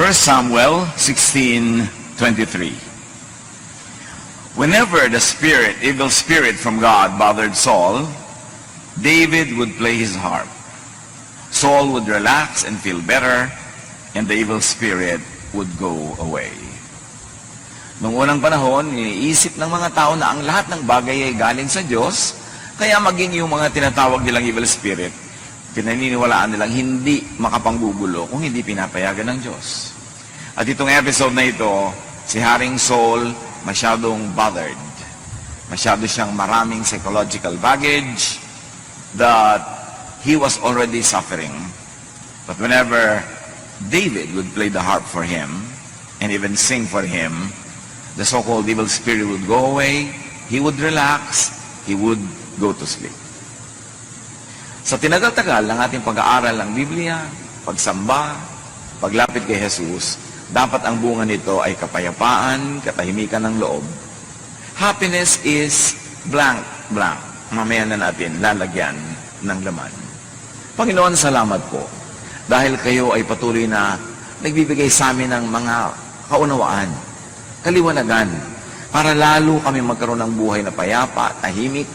1 Samuel 16:23. Whenever the evil spirit from God bothered Saul, David would play his harp. Saul would relax and feel better, and the evil spirit would go away. Noong unang panahon, iniisip ng mga tao na ang lahat ng bagay ay galing sa Diyos, kaya maging yung mga tinatawag nilang evil spirit, pinaniniwalaan nilang hindi makapanggugulo kung hindi pinapayagan ng Diyos. At itong episode na ito, si Haring Saul masyadong bothered. Masyado siyang maraming psychological baggage that he was already suffering. But whenever David would play the harp for him and even sing for him, the so-called evil spirit would go away, he would relax, he would go to sleep. Sa tinagal-tagal ng ating pag-aaral ng Biblia, pagsamba, paglapit kay Jesus, dapat ang bunga nito ay kapayapaan, katahimikan ng loob. Happiness is blank, blank. Mamaya na natin lalagyan ng laman. Panginoon, salamat po. Dahil kayo ay patuloy na nagbibigay sa amin ng mga kaunawaan, kaliwanagan, para lalo kami magkaroon ng buhay na payapa, tahimik,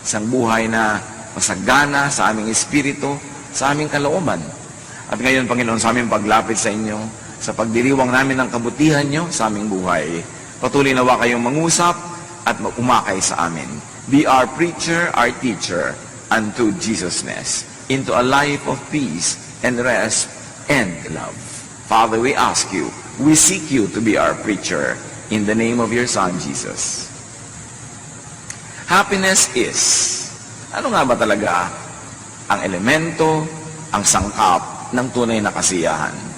isang buhay na masagana sa aming espiritu, sa aming kalooban. At ngayon, Panginoon, sa aming paglapit sa inyo, sa pagdiriwang namin ng kabutihan nyo sa aming buhay, patuloy nawa kayong mangusap at umakay sa amin. Be our preacher, our teacher, unto Jesusness, into a life of peace and rest and love. Father, we ask you, we seek you to be our preacher in the name of your Son, Jesus. Happiness is, ano nga ba talaga ang elemento, ang sangkap ng tunay na kasiyahan?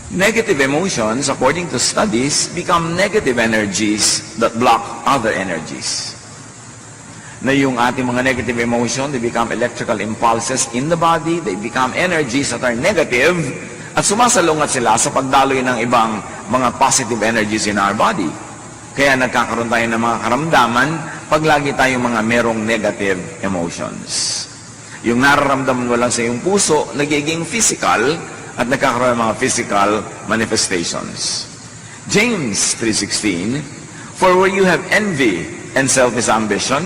Negative emotions, according to studies, become negative energies that block other energies. Na yung ating mga negative emotion, they become electrical impulses in the body, they become energies that are negative, at sumasalungat sila sa pagdaloy ng ibang mga positive energies in our body. Kaya nagkakaroon tayo ng mga karamdaman pag lagi tayong mga merong negative emotions. Yung nararamdaman mo lang sa iyong puso, nagiging physical, at nagkakaroon ng mga physical manifestations. James 3:16, for where you have envy and selfish ambition,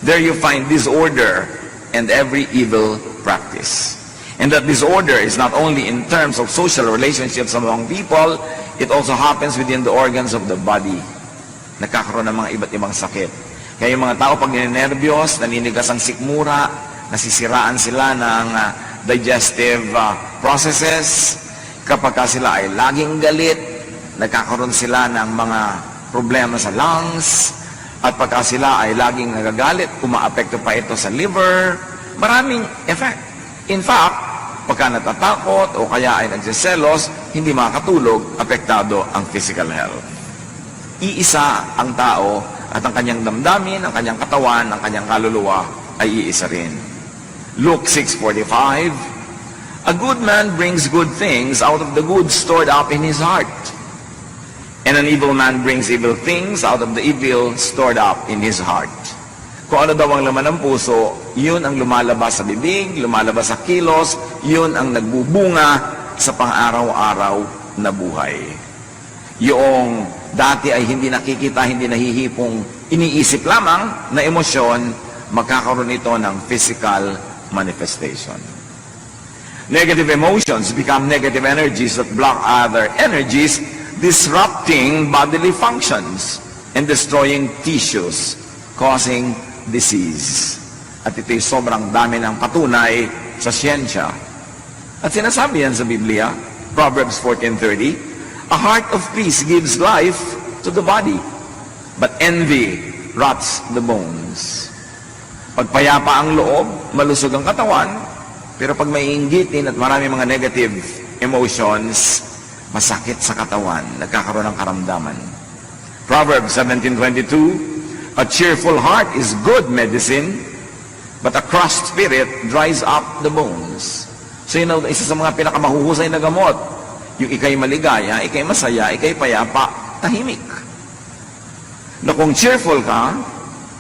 there you find disorder and every evil practice. And that disorder is not only in terms of social relationships among people, it also happens within the organs of the body. Nagkakaroon ng mga iba't ibang sakit. Kaya yung mga tao pag ninenervyos, naninigas ang sikmura, nasisiraan sila ng digestive processes. Kapag sila ay laging galit, nagkakaroon sila ng mga problema sa lungs. At pagka sila ay laging nagagalit, umaapekto pa ito sa liver. Maraming effect. In fact, pagka natatakot o kaya ay nagsiselos, hindi makakatulog, apektado ang physical health. Iisa ang tao at ang kanyang damdamin, ang kanyang katawan, ang kanyang kaluluwa ay iisa rin. Luke 6:45, a good man brings good things out of the good stored up in his heart. And an evil man brings evil things out of the evil stored up in his heart. Kung ano daw ang laman ng puso, yun ang lumalabas sa bibig, lumalabas sa kilos, yun ang nagbubunga sa pang-araw-araw na buhay. Yung dati ay hindi nakikita, hindi nahihipong iniisip lamang na emosyon, magkakaroon ito ng physical manifestation. Negative emotions become negative energies that block other energies, disrupting bodily functions and destroying tissues, causing disease. At ito'y sobrang dami ng patunay sa siyensya. At sinasabi yan sa Biblia, Proverbs 14:30, a heart of peace gives life to the body, but envy rots the bones. Pagpayapa ang loob, malusog ang katawan, pero pag may inggitin at marami mga negative emotions, masakit sa katawan, nagkakaroon ng karamdaman. Proverbs 17:22, a cheerful heart is good medicine, but a crushed spirit dries up the bones. So yun ang isa sa mga pinakamahuhusay na gamot. Yung ikay maligaya, ikay masaya, ikay payapa, tahimik. Na kung cheerful ka,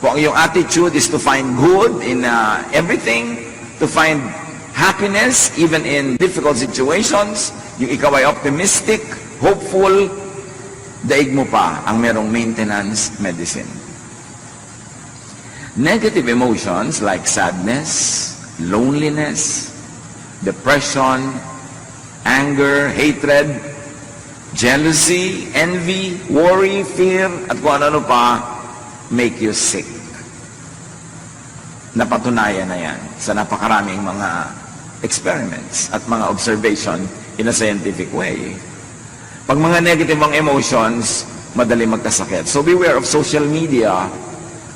kung yung attitude is to find good in everything, to find happiness even in difficult situations, yung ikaw ay optimistic, hopeful, daig mo pa ang merong maintenance medicine. Negative emotions like sadness, loneliness, depression, anger, hatred, jealousy, envy, worry, fear, at kung ano pa, make you sick. Napatunayan na yan sa napakaraming mga experiments at mga observation in a scientific way. Pag mga negative ang emotions, madali magkasakit. So beware of social media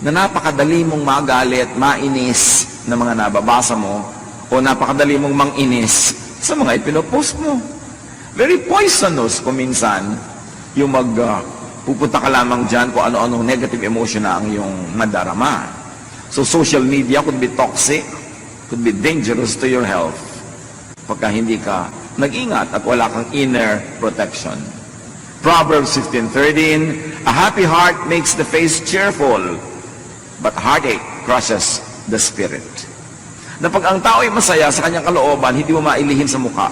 na napakadali mong magalit, mainis na mga nababasa mo o napakadali mong manginis sa mga ipinopost mo. Very poisonous kung minsan yung pupunta ka lamang dyan kung ano-anong negative emotion na ang iyong madarama. So social media could be toxic, could be dangerous to your health pagka hindi ka nag-ingat at wala kang inner protection. Proverbs 15:13, a happy heart makes the face cheerful, but heartache crushes the spirit. Na pag ang tao ay masaya sa kanyang kalooban, hindi mo mailihim sa mukha.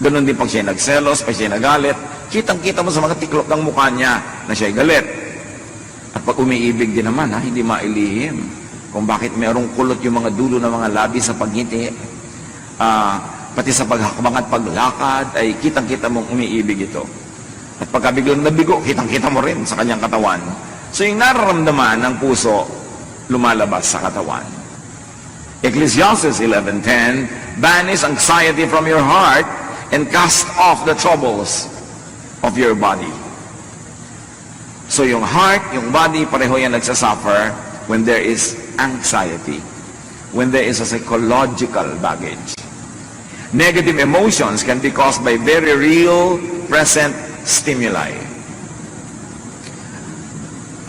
Ganon din pag siya nagselos, pag siya nagalit, kitang-kita mo sa mga tiklop ng mukha niya na siya ay galit. At pag umiibig din naman, hindi mailihim kung bakit merong kulot yung mga dulo ng mga labi sa pagngiti. Pati sa paghakbang at paglakad, ay kitang-kita mong umiibig ito. At pagka biglang nabigo, kitang-kita mo rin sa kanyang katawan. So yung nararamdaman ng puso, lumalabas sa katawan. Ecclesiastes 11:10, banish anxiety from your heart and cast off the troubles of your body. So yung heart, yung body, pareho yan nagsasuffer when there is anxiety, when there is a psychological baggage. Negative emotions can be caused by very real, present stimuli.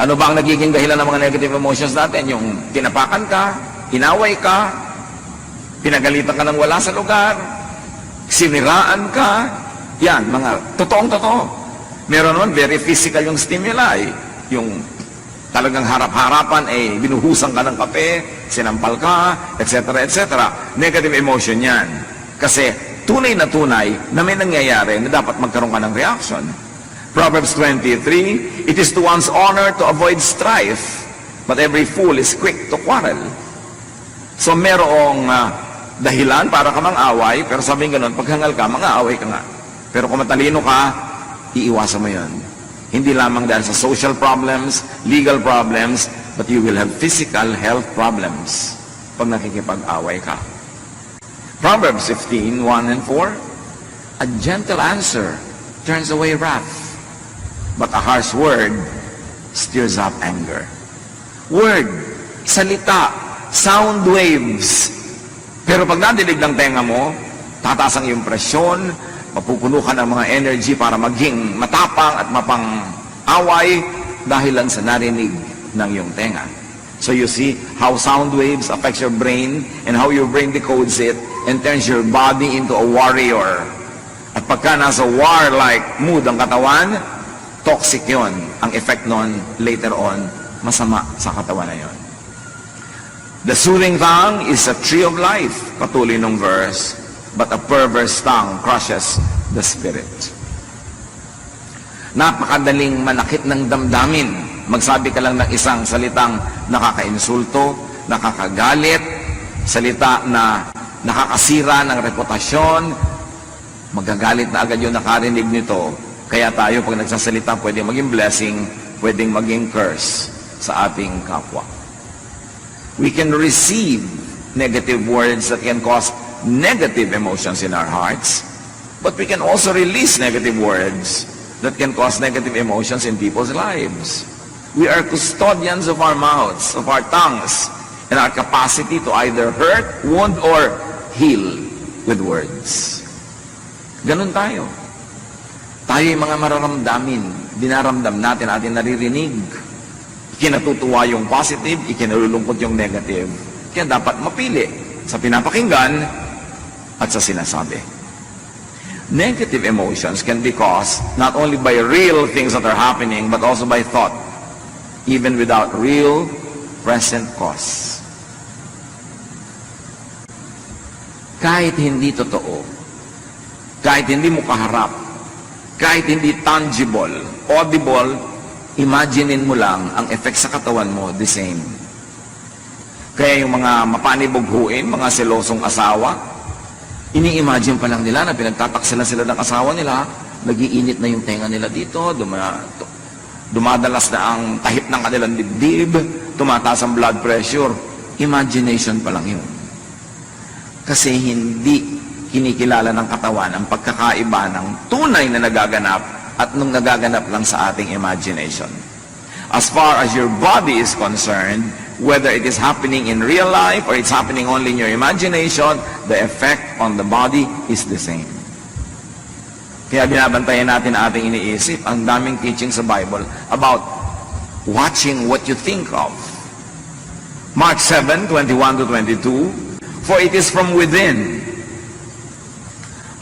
Ano ba ang nagiging dahilan ng mga negative emotions natin? Yung tinapakan ka, inaway ka, pinagalitan ka ng wala sa lugar, siniraan ka, yan, mga totoong-totoo. Meron naman, very physical yung stimuli. Yung talagang harap-harapan, binuhusan ka ng kape, sinampal ka, etc., etc. Negative emotion yan. Kasi tunay na may nangyayari na dapat magkaroon ka ng reaction. Proverbs 23, it is to one's honor to avoid strife, but every fool is quick to quarrel. So merong dahilan para ka mang-away, pero sabihin ganun, paghangal ka, mang-aaway ka nga. Pero kung matalino ka, iiwasan mo yun. Hindi lamang dahil sa social problems, legal problems, but you will have physical health problems pag nakikipag-away ka. Proverbs 15:1 and 4, a gentle answer turns away wrath, but a harsh word stirs up anger. Word, salita, sound waves. Pero pag nadinig ng tenga mo, tataas ang iyong presyon, mapupuno ka ng mga energy para maging matapang at mapang-away dahil lang sa narinig ng iyong tenga. So you see how sound waves affects your brain and how your brain decodes it and turns your body into a warrior. At pagka nasa war-like mood ang katawan, toxic yon. Ang effect nun, later on, masama sa katawan na yon. The soothing tongue is a tree of life, patuloy ng verse, but a perverse tongue crushes the spirit. Napakadaling manakit ng damdamin. Magsabi ka lang ng isang salitang nakakainsulto, nakakagalit, salita na nakakasira ng reputasyon, magagalit na agad yung nakarinig nito. Kaya tayo pag nagsasalita, pwedeng maging blessing, pwedeng maging curse sa ating kapwa. We can receive negative words that can cause negative emotions in our hearts, but we can also release negative words that can cause negative emotions in people's lives. We are custodians of our mouths, of our tongues, and our capacity to either hurt, wound, or heal with words. Ganun tayo. Tayo yung mga mararamdamin, dinaramdam natin, ating naririnig. Ikinatutuwa yung positive, ikinalulungkot yung negative. Kaya dapat mapili sa pinapakinggan at sa sinasabi. Negative emotions can be caused not only by real things that are happening, but also by thought, even without real present cause. Kahit hindi totoo, kahit hindi mo kaharap, kahit hindi tangible, audible, imaginein mo lang ang effect sa katawan mo, the same. Kaya yung mga mapanibughuin, mga selosong asawa, ini-imagine pa lang nila na pinagtataksilan sila ng asawa nila, nagiinit na yung tenga nila dito, dumadalas na ang tahip ng kanilang dibdib, tumataas ang blood pressure. Imagination pa lang yun. Kasi hindi kinikilala ng katawan ang pagkakaiba ng tunay na nagaganap at nung nagaganap lang sa ating imagination. As far as your body is concerned, whether it is happening in real life or it's happening only in your imagination, the effect on the body is the same. Kaya binabantayan natin ang ating iniisip. Ang daming teaching sa Bible about watching what you think of. Mark 7:21 to 22, for it is from within,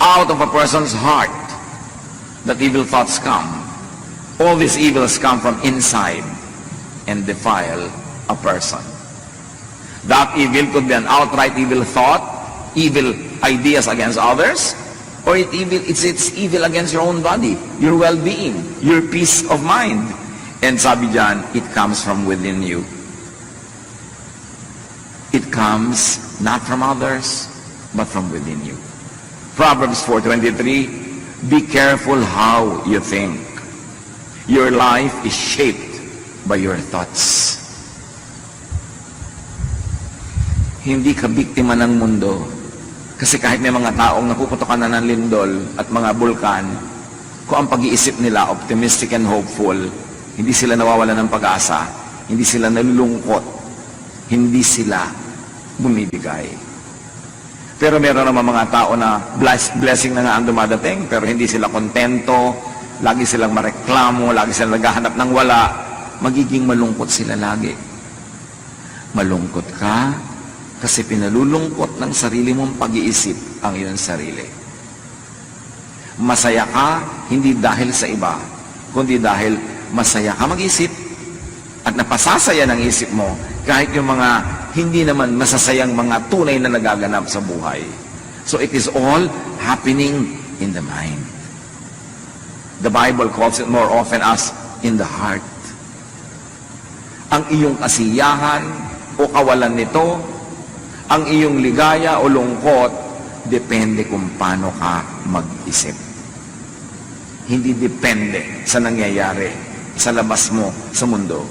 out of a person's heart, that evil thoughts come. All these evils come from inside and defile a person. That evil could be an outright evil thought, evil ideas against others, or it's evil against your own body, your well-being, your peace of mind. And sabi diyan, it comes from within you. It comes not from others, but from within you. Proverbs 4:23, be careful how you think. Your life is shaped by your thoughts. Hindi ka biktima ng mundo. Kasi kahit may mga taong napuputokan na ng lindol at mga bulkan, kung ang pag-iisip nila optimistic and hopeful, hindi sila nawawala ng pag-asa, hindi sila nalulungkot, hindi sila bumibigay. Pero meron naman mga tao na blessing na nga ang dumadating, pero hindi sila kontento, lagi silang mareklamo, lagi silang naghahanap ng wala, magiging malungkot sila lagi. Malungkot ka, kasi pinalulungkot ng sarili mong pag-iisip ang iyong sarili. Masaya ka, hindi dahil sa iba, kundi dahil masaya ka mag-isip at napasasaya ng isip mo kahit yung mga hindi naman masasayang mga tunay na nagaganap sa buhay. So it is all happening in the mind. The Bible calls it more often as in the heart. Ang iyong kasiyahan o kawalan nito, ang iyong ligaya o lungkot, depende kung paano ka mag-isip. Hindi depende sa nangyayari sa labas mo sa mundo.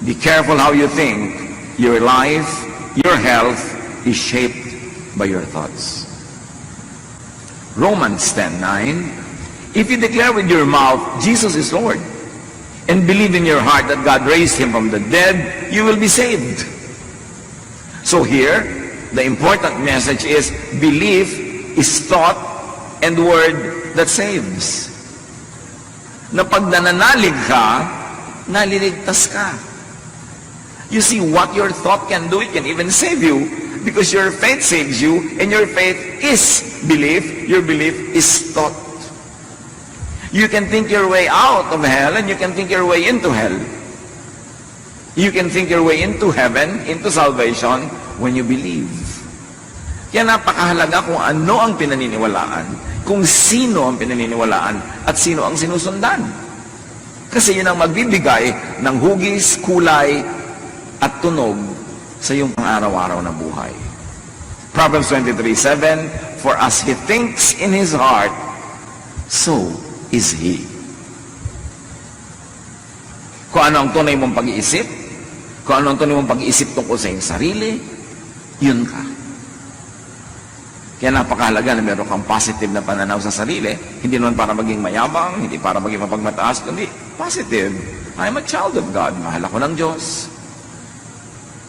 Be careful how you think. Your life, your health is shaped by your thoughts. Romans 10:9, if you declare with your mouth, Jesus is Lord, and believe in your heart that God raised Him from the dead, you will be saved. So here, the important message is, belief is thought and word that saves. Na pag nananalig ka, naliligtas ka. You see, what your thought can do, it can even save you, because your faith saves you, and your faith is belief, your belief is thought. You can think your way out of hell, and you can think your way into hell. You can think your way into heaven, into salvation, when you believe. Kaya napakahalaga kung ano ang pinaniniwalaan, kung sino ang pinaniniwalaan, at sino ang sinusundan. Kasi yun ang magbibigay ng hugis, kulay, at tunog sa iyong pang-araw-araw na buhay. Proverbs 23:7, for as he thinks in his heart, so is he. Kung ano ang tunay mong pag-iisip, kung ano ang tunay mong pag-iisip tungkol sa iyong sarili, yun ka. Kaya napakahalaga na meron kang positive na pananaw sa sarili, hindi naman para maging mayabang, hindi para maging mapagmataas, kundi positive. I'm a child of God, mahal ako ng Diyos.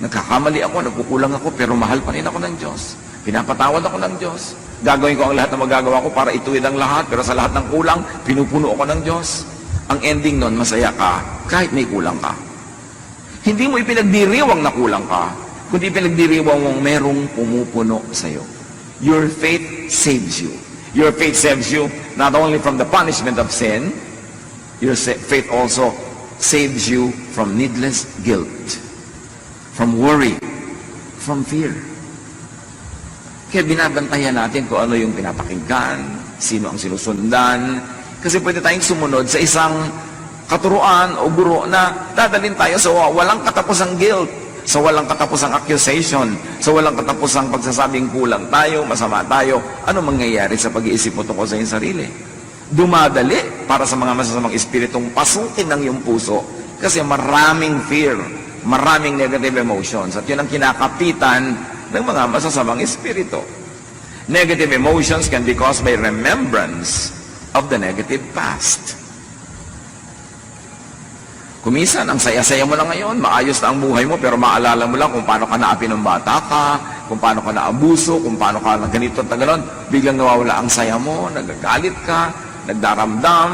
Nagkakamali ako, nagkukulang ako, pero mahal pa rin ako ng Diyos. Pinapatawad ako ng Diyos. Gagawin ko ang lahat na magagawa ko para ituwid ang lahat, pero sa lahat ng kulang, pinupuno ako ng Diyos. Ang ending nun, masaya ka, kahit may kulang ka. Hindi mo ipinagdiriwang na kulang ka, kundi ipinagdiriwang mong merong pumupuno sa'yo. Your faith saves you. Your faith saves you not only from the punishment of sin, your faith also saves you from needless guilt, from worry, from fear. Kaya binabantayan natin kung ano yung pinapakinggan, sino ang sinusundan. Kasi pwede tayong sumunod sa isang katuruan o guro na dadalhin tayo sa walang katapusang guilt, sa walang katapusang accusation, sa walang katapusang pagsasabing kulang tayo, masama tayo. Ano mangyayari sa pag-iisip mo tungkol sa iyong sarili? Dumadali para sa mga masasamang espiritong pasukin ng iyong puso kasi maraming fear, maraming negative emotions at yun ang kinakapitan ng mga masasamang espiritu. Negative emotions can be caused by remembrance of the negative past. Kumisan, ang saya-saya mo lang ngayon, maayos na ang buhay mo, pero maalala mo lang kung paano ka naapi ng bata ka, kung paano ka naabuso, kung paano ka ganito at gano'n, biglang nawawala ang saya mo, nagagalit ka, nagdaramdam,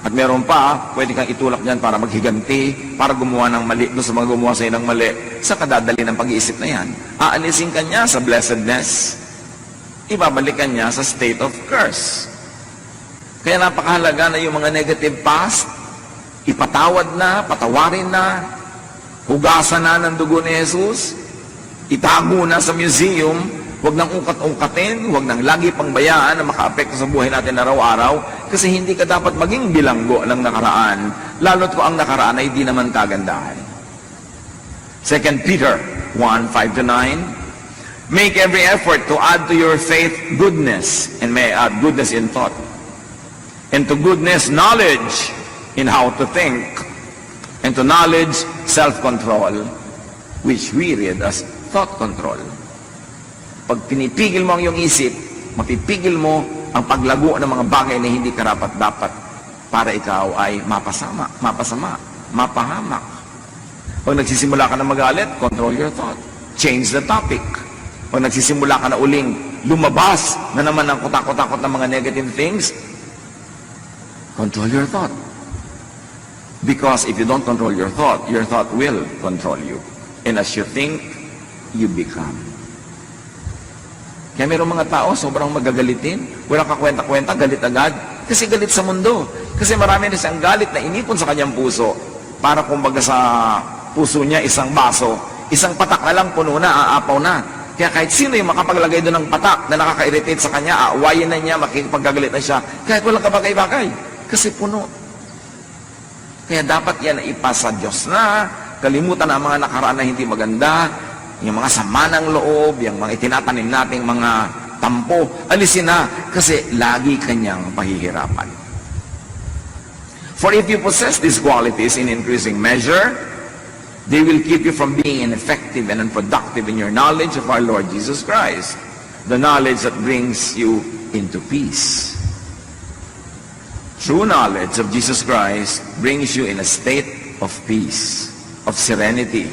at meron pa, pwede kang itulak niyan para maghiganti, para gumawa ng mali, doon sa mga gumawa sa'yo ng mali, sa kadadali ng pag-iisip na yan. Aalisin ka niya sa blessedness, ibabalikan niya sa state of curse. Kaya napakahalaga na yung mga negative past, ipatawad na, patawarin na, hugasan na ng dugo ni Jesus, itago na sa museum, huwag nang ungkat-ungkatin, huwag nang lagi pang bayaan na makaapekto sa buhay natin araw-araw, kasi hindi ka dapat maging bilanggo ng nakaraan, lalo't kung ang nakaraan ay di naman kagandahan. 2 Peter 1:5-9, make every effort to add to your faith goodness, and may add goodness in thought, and to goodness knowledge, in how to think, and to knowledge, self-control, which we read as thought control. Pag pinipigil mo ang iyong isip, mapipigil mo ang paglago ng mga bagay na hindi karapat-dapat para ikaw ay mapasama, mapahamak. Pag nagsisimula ka na magalit, control your thought. Change the topic. Pag nagsisimula ka na uling lumabas na naman ang kutakot-takot ng mga negative things, control your thought. Because if you don't control your thought will control you. And as you think, you become. Kaya mayroong mga tao, sobrang magagalitin. Walang kakwenta-kwenta, galit agad. Kasi galit sa mundo. Kasi marami na siyang galit na inipon sa kanyang puso. Para kumbaga sa puso niya, isang baso, isang patak na lang, puno na, aapaw na. Kaya kahit sino yung makapaglagay doon ng patak na nakaka-irritate sa kanya, aawayin na niya, makikipagagalit na siya. Kahit walang kabagay-bagay. Kasi puno. Kaya dapat yan na ipasa Diyos na, kalimutan ang mga nakaraan na hindi maganda, yung mga sama ng loob, yung mga itinatanim nating mga tampo, alisin na, kasi lagi kanyang pahihirapan. For if you possess these qualities in increasing measure, they will keep you from being ineffective and unproductive in your knowledge of our Lord Jesus Christ, the knowledge that brings you into peace. True knowledge of Jesus Christ brings you in a state of peace, of serenity,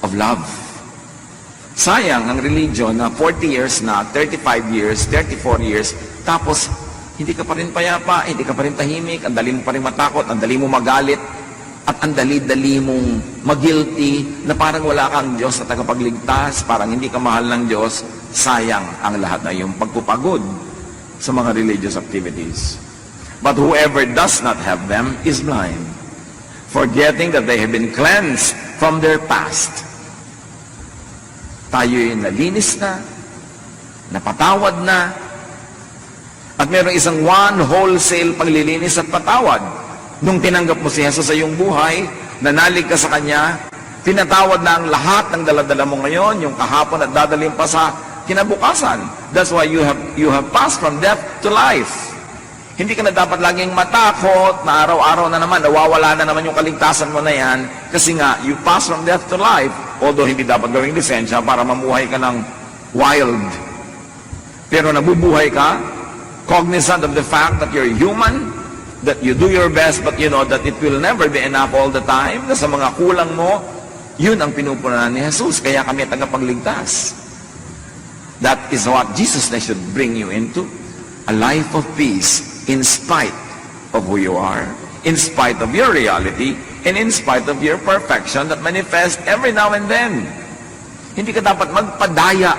of love. Sayang ang religion na 40 years na, 35 years, 34 years, tapos hindi ka pa rin payapa, hindi ka pa rin tahimik, ang dali mo pa rin matakot, ang dali mo magalit, at ang dali-dali mong mag-guilty na parang wala kang Diyos na tagapagligtas, parang hindi ka mahal ng Diyos. Sayang ang lahat na iyong pagpupagod sa mga religious activities. But whoever does not have them is blind, forgetting that they have been cleansed from their past. Tayo'y nalinis na, napatawad na, at mayroong isang one wholesale paglilinis at patawad. Nung tinanggap mo si Jesus sa iyong buhay, nanalig ka sa Kanya, pinatawad na ang lahat ng daladala mo ngayon, yung kahapon at dadaling pa sa kinabukasan. That's why you have passed from death to life. Hindi ka na dapat laging matakot na araw-araw na naman, nawawala na naman yung kaligtasan mo na yan, kasi nga, you pass from death to life, although hindi dapat gawing lisensya para mamuhay ka ng wild. Pero nabubuhay ka, cognizant of the fact that you're human, that you do your best, but you know that it will never be enough all the time, na sa mga kulang mo, yun ang pinupunan ni Jesus, kaya kami tagapagligtas. That is what Jesus na should bring you into, a life of peace, in spite of who you are, in spite of your reality, and in spite of your perfection that manifests every now and then. Hindi ka dapat magpadaya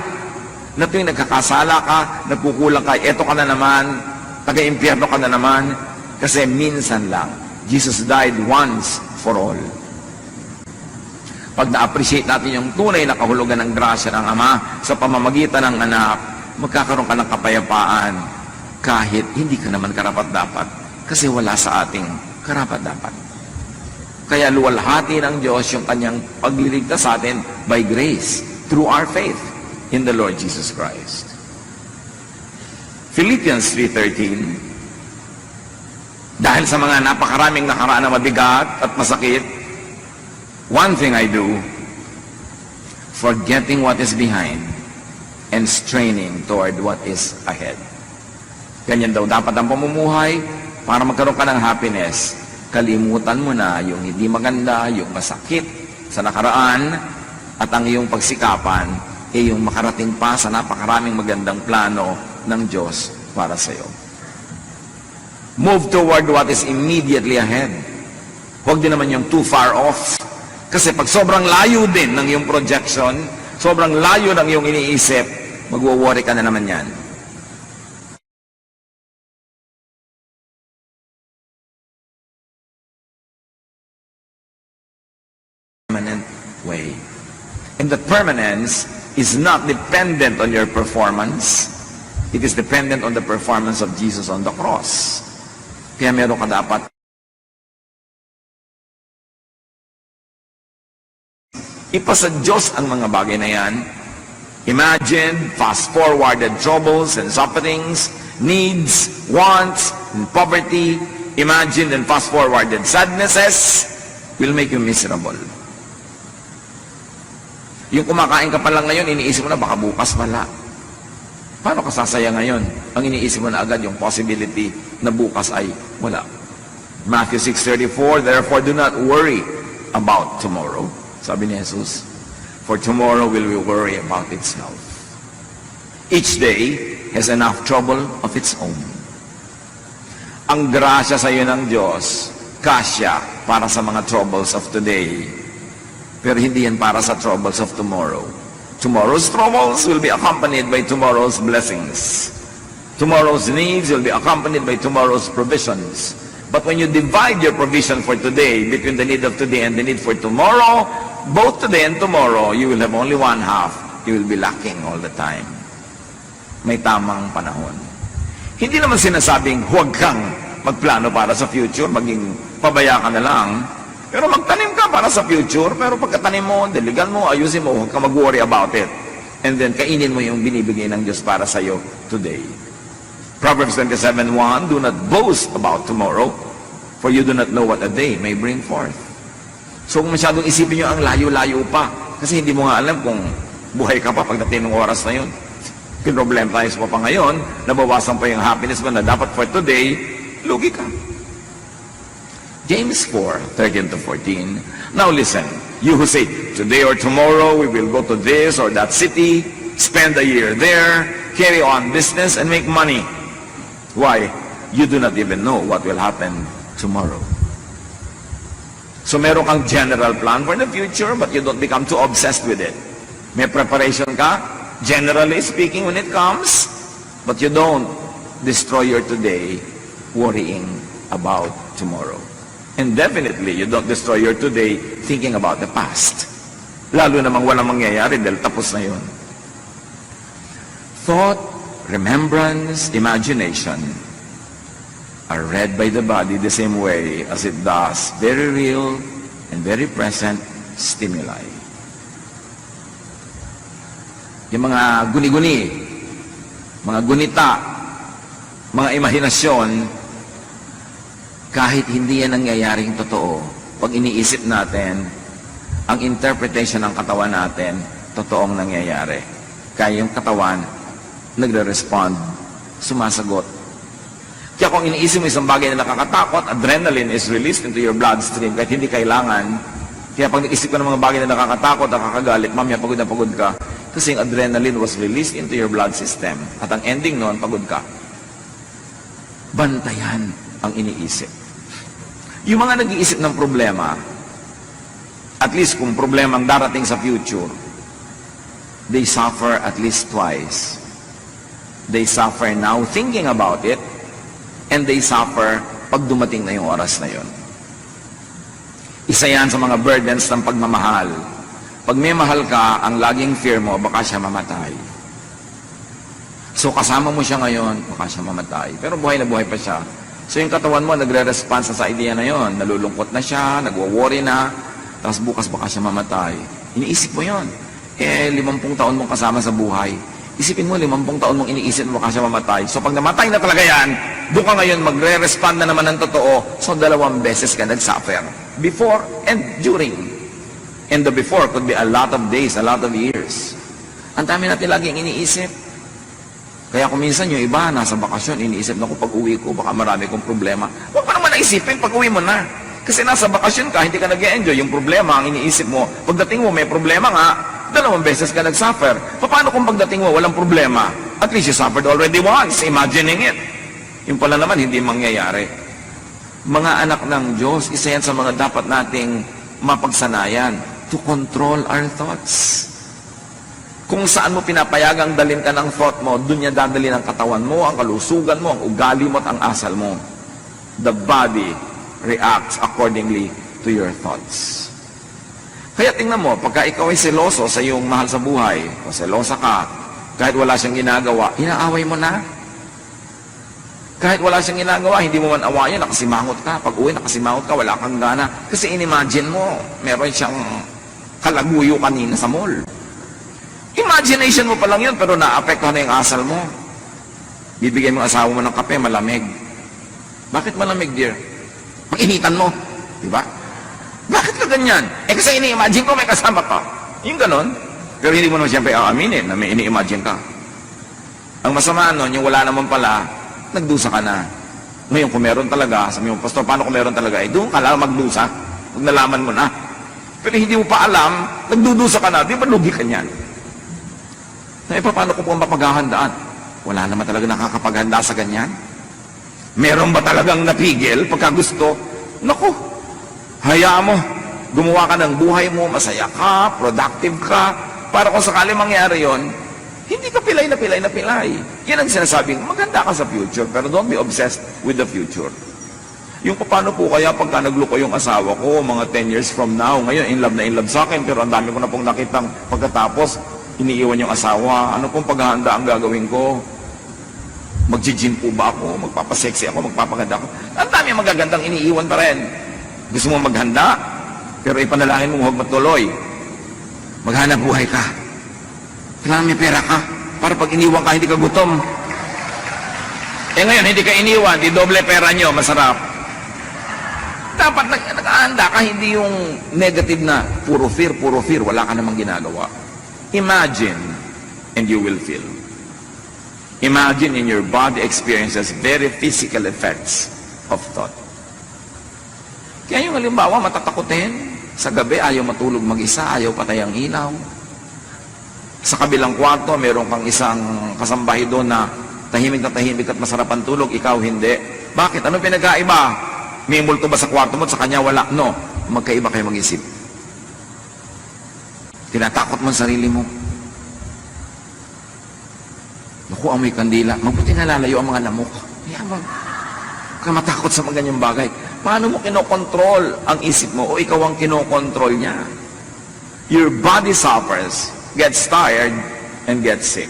na tuwing nagkakasala ka, nagkukulang ka, eto ka na naman, taga-impyerno ka na naman, kasi minsan lang. Jesus died once for all. Pag na-appreciate natin yung tunay na kahulugan ng grasya ng Ama sa pamamagitan ng anak, magkakaroon ka ng kapayapaan. kahit hindi ka naman karapat-dapat kasi wala sa ating karapat-dapat. Kaya luwalhati ng Diyos yung kanyang pagliligtas sa atin by grace through our faith in the Lord Jesus Christ. Philippians 3:13, dahil sa mga napakaraming nakaraan na mabigat at masakit, one thing I do, forgetting what is behind and straining toward what is ahead. Ganyan daw dapat ang pamumuhay para magkaroon ka ng happiness. Kalimutan mo na yung hindi maganda, yung masakit sa nakaraan, at ang iyong pagsikapan ay yung makarating pa sa napakaraming magandang plano ng Diyos para sa iyo. Move toward what is immediately ahead. Huwag din naman yung too far off. Kasi pag sobrang layo din ng iyong projection, sobrang layo ng iyong iniisip, magwo-worry ka na naman yan. Permanent way. And that permanence is not dependent on your performance. It is dependent on the performance of Jesus on the cross. Kaya meron ka dapat ipasa Diyos ang mga bagay na yan. Imagine fast-forwarded troubles and sufferings, needs, wants, and poverty. Imagine and fast-forwarded sadnesses will make you miserable. Yung kumakain ka pa lang ngayon, iniisip mo na baka bukas wala. Paano ka sasaya ngayon? Ang iniisip mo na agad yung possibility na bukas ay wala. Matthew 6:34, therefore do not worry about tomorrow. Sabi ni Jesus, for tomorrow will worry about itself. Each day has enough trouble of its own. Ang grasya sa iyo ng Diyos, kasya para sa mga troubles of today. Pero hindi yan para sa troubles of tomorrow. Tomorrow's troubles will be accompanied by tomorrow's blessings. Tomorrow's needs will be accompanied by tomorrow's provisions. But when you divide your provision for today between the need of today and the need for tomorrow, both today and tomorrow, you will have only one half. You will be lacking all the time. May tamang panahon. Hindi naman sinasabing huwag kang magplano para sa future, maging pabaya ka na lang. Pero magtanim ka para sa future, pero pagkatanim mo, diligan mo, ayusin mo, huwag ka mag-worry about it. And then, kainin mo yung binibigay ng Diyos para sa iyo today. Proverbs 27:1, do not boast about tomorrow, for you do not know what a day may bring forth. So kung masyadong isipin nyo ang layo-layo pa, kasi hindi mo nga alam kung buhay ka pa pagdating ng oras na yun. Kinroblem tayo sa pa ngayon, nabawasan pa yung happiness mo na dapat for today, lugi ka. James 4:13-14. Now listen, you who say, today or tomorrow we will go to this or that city, spend a year there, carry on business and make money. Why? You do not even know what will happen tomorrow. So meron kang general plan for the future, but you don't become too obsessed with it. May preparation ka, generally speaking, when it comes, but you don't destroy your today worrying about tomorrow. And definitely, you don't destroy your today thinking about the past. Lalo namang walang mangyayari dahil tapos na yun. Thought, remembrance, imagination are read by the body the same way as it does very real and very present stimuli. Yung mga guni-guni, mga gunita, mga imahinasyon, kahit hindi yan nangyayaring totoo, pag iniisip natin, ang interpretation ng katawan natin, totoong nangyayari. Kaya yung katawan, nagre-respond, sumasagot. Kaya kung iniisip mo isang bagay na nakakatakot, adrenaline is released into your bloodstream kahit hindi kailangan. Kaya pag naisip ka ng mga bagay na nakakatakot, nakakagalit, mamaya pagod na pagod ka, kasi yung adrenaline was released into your blood system. At ang ending noon, pagod ka. Bantayan ang iniisip. Yung mga nag-iisip ng problema, at least kung problema ang darating sa future, they suffer at least twice. They suffer now thinking about it, and they suffer pag dumating na yung oras na yun. Isa yan sa mga burdens ng pagmamahal. Pag may mahal ka, ang laging fear mo, baka siya mamatay. So kasama mo siya ngayon, baka siya mamatay. Pero buhay na buhay pa siya. So yung katawan mo, nagre-response sa idea na yon. Nalulungkot na siya, nagwo-worry na, tapos bukas baka siya mamatay. Iniisip mo yon. 50 taon mong kasama sa buhay. Isipin mo, 50 taon mong iniisip mo baka siya mamatay. So pag namatay na talaga yan, doon ka ngayon magre-respond na naman ng totoo. So 2 beses ka nag-suffer. Before and during. And the before could be a lot of days, a lot of years. Ang dami natin laging iniisip. Kaya kung minsan yung iba, nasa bakasyon, iniisip na ko pag uwi ko, baka marami kong problema. Huwag mo naman naisipin pag uwi mo na. Kasi nasa bakasyon ka, hindi ka nag-e-enjoy. Yung problema, ang iniisip mo, pagdating mo may problema nga, 2 beses ka nag-suffer. Paano kung pagdating mo walang problema? At least you suffered already once, imagining it. Yung pala naman, hindi mangyayari. Mga anak ng Diyos, isa yan sa mga dapat nating mapagsanayan to control our thoughts. Kung saan mo pinapayagang dalhin ka ng thought mo, doon niya dadalhin ang katawan mo, ang kalusugan mo, ang ugali mo at ang asal mo. The body reacts accordingly to your thoughts. Kaya tingnan mo, pagka ikaw ay seloso sa iyong mahal sa buhay, o selosa ka, kahit wala siyang ginagawa, inaaway mo na. Kahit wala siyang ginagawa, hindi mo man awayan, nakasimangot ka. Pag uwi, nakasimangot ka, wala kang gana. Kasi inimagine mo, meron siyang kalaguyo kanina sa mall. Imagination mo pa lang yun, pero naapektuhan na yung asal mo. Bibigyan mo ang asawa mo ng kape, malamig. Bakit malamig, dear? Pag-initan mo. Diba? Bakit ka ganyan? Kasi ini-imagine ko may kasama ka. Yung ganon. Pero hindi mo naman siyempre aaminin na may ini-imagine ka. Ang masama nun, yung wala naman pala, nagdusa ka na. Ngayon, kung meron talaga, sabi mo, Pastor, paano kung meron talaga? Doon ka lang magdusa. Pag nalaman mo na. Pero hindi mo pa alam, nagdudusa ka na. Di ba lugi ka niyan? Paano ko po mapaghahandaan? Wala naman talaga nakakapaghanda sa ganyan. Meron ba talagang napigil pagka gusto? Naku, hayaan mo. Gumawa ka ng buhay mo, masaya ka, productive ka, para kung sakali mangyari yon, hindi ka pilay na pilay na pilay. Yan ang sinasabing, maganda ka sa future, pero don't be obsessed with the future. Yung paano po kaya pagka nagluko yung asawa ko, mga 10 years from now, ngayon in love sa akin, pero ang dami ko na pong nakitang pagkatapos, iniiwan yung asawa, ano pong paghahanda ang gagawin ko? Mag-gym po ba ako? Magpapasexy ako? Magpapaganda ako? Ang dami magagandang iniiwan pa rin. Gusto mo maghanda? Pero ipanalangin mo huwag matuloy. Maghanap buhay ka. Kailangan may pera ka. Para pag iniwan ka, hindi ka gutom. Ngayon, hindi ka iniwan, di doble pera nyo, masarap. Dapat nag-ahanda ka, hindi yung negative na puro fear, wala ka namang ginagawa. Imagine, and you will feel. Imagine in your body experiences very physical effects of thought. Kaya yung halimbawa, matatakotin. Sa gabi, ayaw matulog mag-isa, ayaw patay ang ilaw. Sa kabilang kwarto, meron kang isang kasambahay doon na tahimik at masarap ang tulog, ikaw hindi. Bakit? Anong pinagkaiba? May multo ba sa kwarto mo at sa kanya wala? No. Magkaiba kayo mag-isip. Tinatakot mo ang sarili mo. Naku, amoy kandila. Mabuti nalalayo ang mga lamok. Kaya ka matakot sa mga ganyang bagay. Paano mo kinokontrol ang isip mo o ikaw ang kinokontrol niya? Your body suffers, gets tired, and gets sick.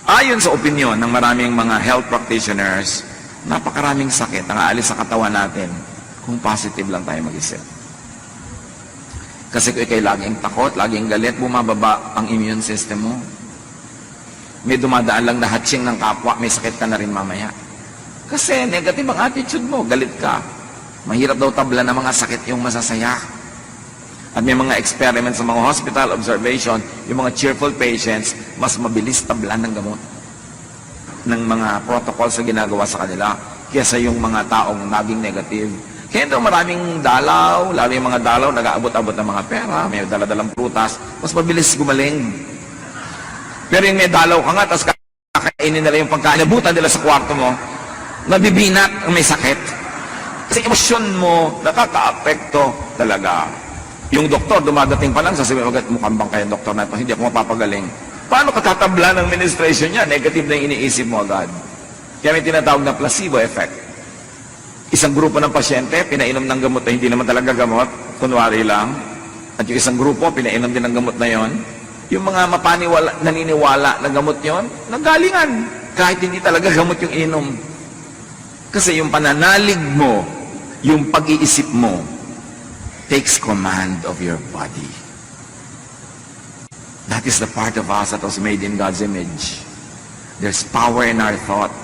Ayon sa opinion ng maraming mga health practitioners, napakaraming sakit ang aalis sa katawan natin kung positive lang tayo mag-isip. Kasi kung ikay laging takot, laging galit, bumababa ang immune system mo. May dumadaan lang na hatching ng kapwa, may sakit ka na rin mamaya. Kasi negative ang attitude mo, galit ka. Mahirap daw tabla ng mga sakit yung masasaya. At may mga experiments sa mga hospital observation, yung mga cheerful patients, mas mabilis tablan ng gamot ng mga protocols na ginagawa sa kanila kaysa yung mga taong naging negative. Kaya daw maraming dalaw, lalo yung mga dalaw, nag-aabot-abot ng mga pera, may daladalang prutas, mas mabilis gumaling. Pero yung may dalaw ka nga, tapos kakainin nila yung pagkaabutan nila sa kwarto mo, nabibinat ang may sakit. Kasi emosyon mo, nakaka-apekto talaga. Yung doktor, dumadating pa lang, sasabihin, mukhang bang kayo doktor na ito, hindi ako mapapagaling. Paano katatabla ng administration niya? Negative na yung iniisip mo agad. Kaya may tinatawag na placebo effect. Isang grupo ng pasyente, pinainom ng gamot na hindi naman talaga gamot, kunwari lang. At yung isang grupo, pinainom din ng gamot na yon. Yung mga naniniwala na gamot yon, nanggalingan. Kahit hindi talaga gamot yung inom. Kasi yung pananalig mo, yung pag-iisip mo, takes command of your body. That is the part of us that was made in God's image. There's power in our thought.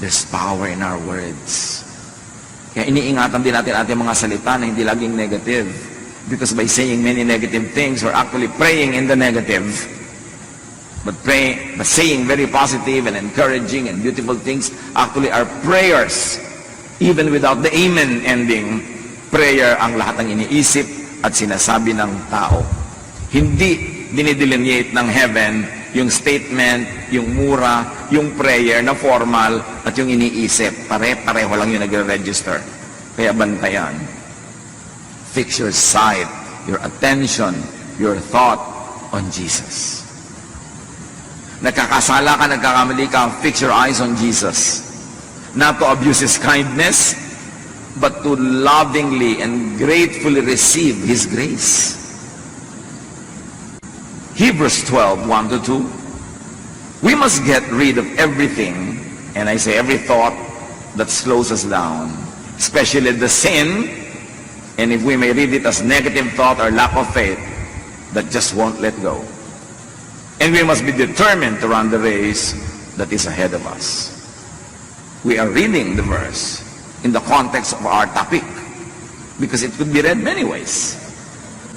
There's power in our words. Kaya iniingatan din natin ating mga salita na hindi laging negative. Because by saying many negative things, we're actually praying in the negative. But saying very positive and encouraging and beautiful things actually are prayers. Even without the amen ending, prayer ang lahat ng iniisip at sinasabi ng tao. Hindi dinidelineate ng heaven yung statement, yung mura, yung prayer na formal at yung iniisip. Pare-pareho lang yung nagre-register. Kaya bantayan. Fix your sight, your attention, your thought on Jesus. Nagkakasala ka, nagkakamali ka, fix your eyes on Jesus. Not to abuse His kindness, but to lovingly and gratefully receive His grace. Hebrews 12, 1-2. We must get rid of everything, and I say every thought that slows us down, especially the sin, and if we may read it as negative thought or lack of faith, that just won't let go. And we must be determined to run the race that is ahead of us. We are reading the verse in the context of our topic because it could be read many ways.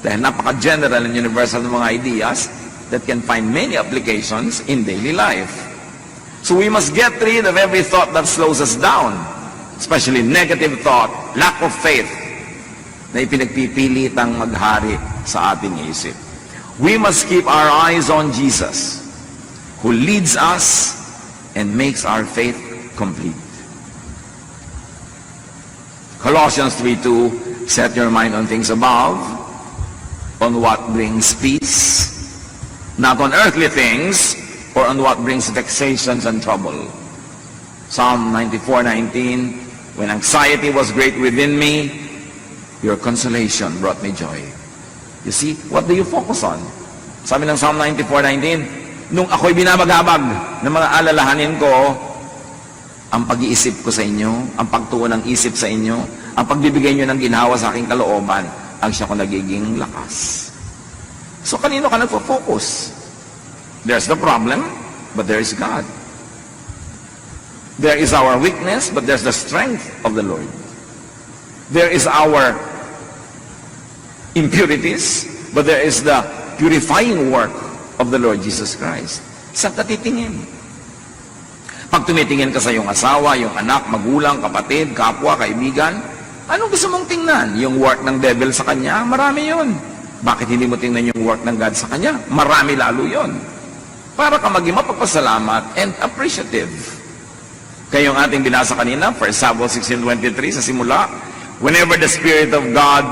Dahil napaka-general and universal ng mga ideas that can find many applications in daily life. So we must get rid of every thought that slows us down, especially negative thought, lack of faith, na ipinagpipilitang maghari sa ating isip. We must keep our eyes on Jesus, who leads us and makes our faith complete. Colossians 3:2, set your mind on things above, on what brings peace, not on earthly things, or on what brings vexations and trouble. Psalm 94:19, when anxiety was great within me, your consolation brought me joy. You see, what do you focus on? Sabi ng Psalm 94:19, nung ako'y binabagabag ng mga alalahanin ko, ang pag-iisip ko sa inyo, ang pagtuon ng isip sa inyo, ang pagbibigay nyo ng ginhawa sa aking kalooban, ang siya ko nagiging lakas. So kanino ka nagpo-focus? There's the problem, but there is God. There is our weakness, but there's the strength of the Lord. There is our impurities, but there is the purifying work of the Lord Jesus Christ. Saan ka titingin? Pag tumitingin ka sa iyong asawa, iyong anak, magulang, kapatid, kapwa, kaibigan, anong gusto mong tingnan? Yung work ng devil sa kanya? Marami yun. Bakit hindi mo tingnan yung work ng God sa kanya? Marami lalo yun. Para ka maging mapagpasalamat and appreciative. Kayong ating binasa kanina, 1 Samuel 16:23 sa simula, whenever the Spirit of God,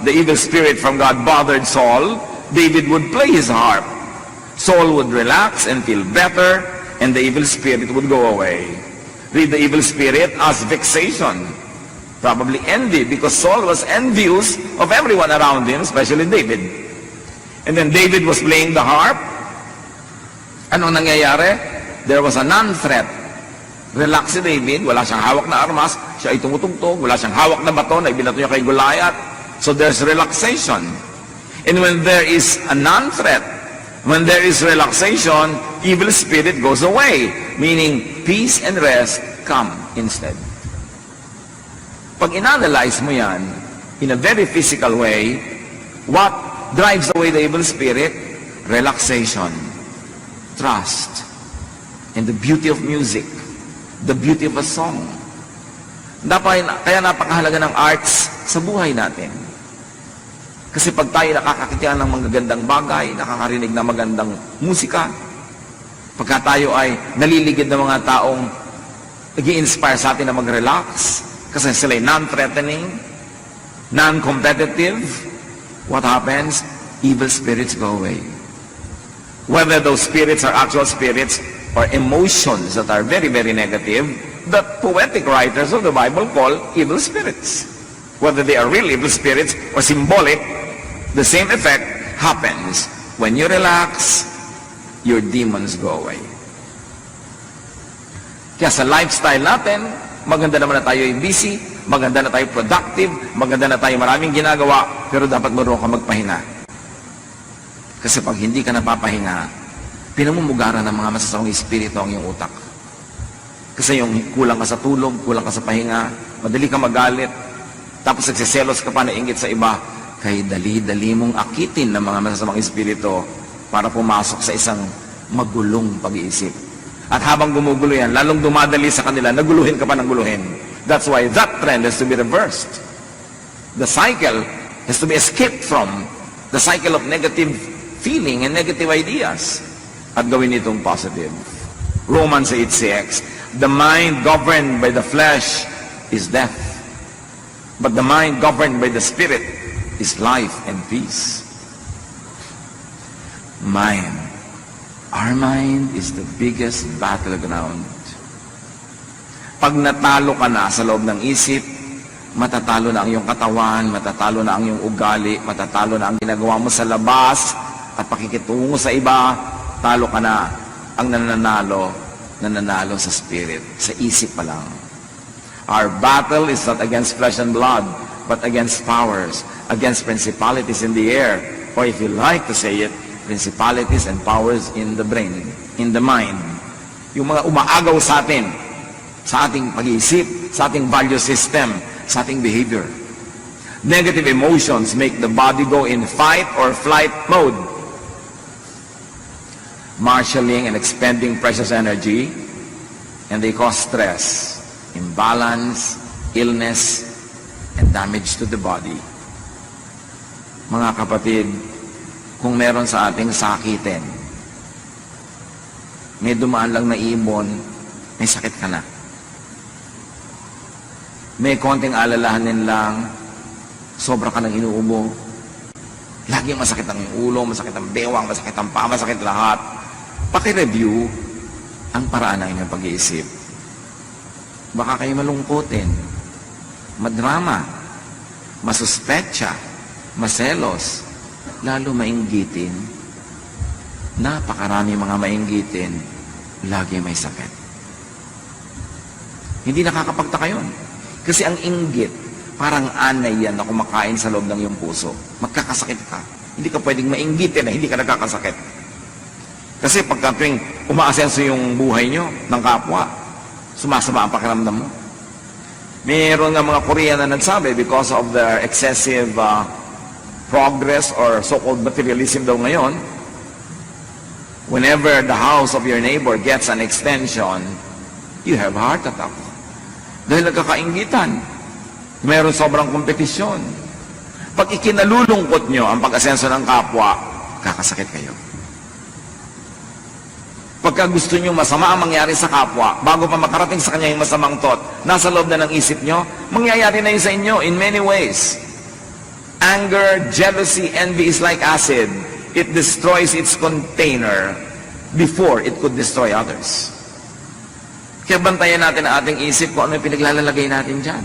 the evil spirit from God bothered Saul, David would play his harp. Saul would relax and feel better, and the evil spirit would go away. Read the evil spirit as vexation, probably envy, because Saul was envious of everyone around him, especially David. And then David was playing the harp. Anong nangyayari? There was a non-threat. Relax si David, wala siyang hawak na armas, siya ay tumutugtog, wala siyang hawak na baton, na ibinato niya kay Goliath. So there's relaxation. And when there is a non-threat, when there is relaxation, evil spirit goes away. Meaning, peace and rest come instead. Pag in-analyze mo yan, in a very physical way, what drives away the evil spirit? Relaxation, trust, and the beauty of music, the beauty of a song. Kaya napakahalaga ng arts sa buhay natin. Kasi pag tayo nakakakita ng magagandang bagay, nakakarinig ng magandang musika, pagka tayo ay naliligid ng mga taong nag-i-inspire sa atin na mag-relax, kasi sila ay non-threatening, non-competitive, what happens? Evil spirits go away. Whether those spirits are actual spirits or emotions that are very, very negative, that poetic writers of the Bible call evil spirits. Whether they are real evil spirits or symbolic, the same effect happens. When you relax, your demons go away. Kaya sa lifestyle natin, maganda naman na tayo ay busy, maganda na tayo productive, maganda na tayo maraming ginagawa, pero dapat marunong ka magpahinga. Kasi pag hindi ka napapahinga, pinamumugaran ng mga masasawang espiritu ang iyong utak. Kasi yung kulang ka sa tulog, kulang ka sa pahinga, madali ka magalit, tapos nagsiselos ka pa na inggit sa iba, kay dali-dali mong akitin ng mga masasamang espiritu para pumasok sa isang magulong pag-iisip. At habang gumugulo yan, lalong dumadali sa kanila, naguluhin ka pa ng guluhin. That's why that trend has to be reversed. The cycle has to be escaped from, the cycle of negative feeling and negative ideas, at gawin itong positive. Romans 8:6, the mind governed by the flesh is death, but the mind governed by the Spirit is life and peace. Mind. Our mind is the biggest battleground. Pag natalo ka na sa loob ng isip, matatalo na ang iyong katawan, matatalo na ang iyong ugali, matatalo na ang ginagawa mo sa labas, at pakikitungo sa iba, talo ka na. Ang nananalo sa spirit, sa isip pa lang. Our battle is not against flesh and blood, but against powers, against principalities in the air, or if you like to say it, principalities and powers in the brain, in the mind. Yung mga umaagaw sa atin, sa ating pag-iisip, sa ating value system, sa ating behavior. Negative emotions make the body go in fight or flight mode, marshalling and expending precious energy, and they cause stress, imbalance, illness, and damage to the body. Mga kapatid, kung meron sa ating sakitin, may dumaan lang na ibon, may sakit ka na. May konting alalahanin lang, sobra ka ng inuubo. Laging masakit ang ulo, masakit ang bewang, masakit ang paa, masakit lahat. Paki-review ang paraan ng inyong pag-iisip. Baka kayo malungkutin, madrama, masuspetsa, maselos, lalo mainggitin. Napakarami mga mainggitin, lagi may sakit. Hindi nakakapagtaka yun. Kasi ang inggit, parang anay yan na kumakain sa loob ng iyong puso. Magkakasakit ka. Hindi ka pwedeng mainggitin na hindi ka nagkakasakit. Kasi pagka tuwing umaasenso yung buhay nyo ng kapwa, sumasama ang pakiramdam mo. Mayroon nga mga Korean na nagsabi, because of their excessive progress or so-called materialism daw ngayon, whenever the house of your neighbor gets an extension, you have heart attack. Dahil nagkakainggitan. Mayroon sobrang kompetisyon. Pag ikinalulungkot nyo ang pag-asenso ng kapwa, kakasakit kayo. Pagka gusto nyo masama ang mangyari sa kapwa, bago pa makarating sa kanya yung masamang thought, nasa loob na ng isip nyo, mangyayari na yun sa inyo in many ways. Anger, jealousy, envy is like acid. It destroys its container before it could destroy others. Kaya bantayan natin ang ating isip kung ano yung pinaglalagay natin dyan.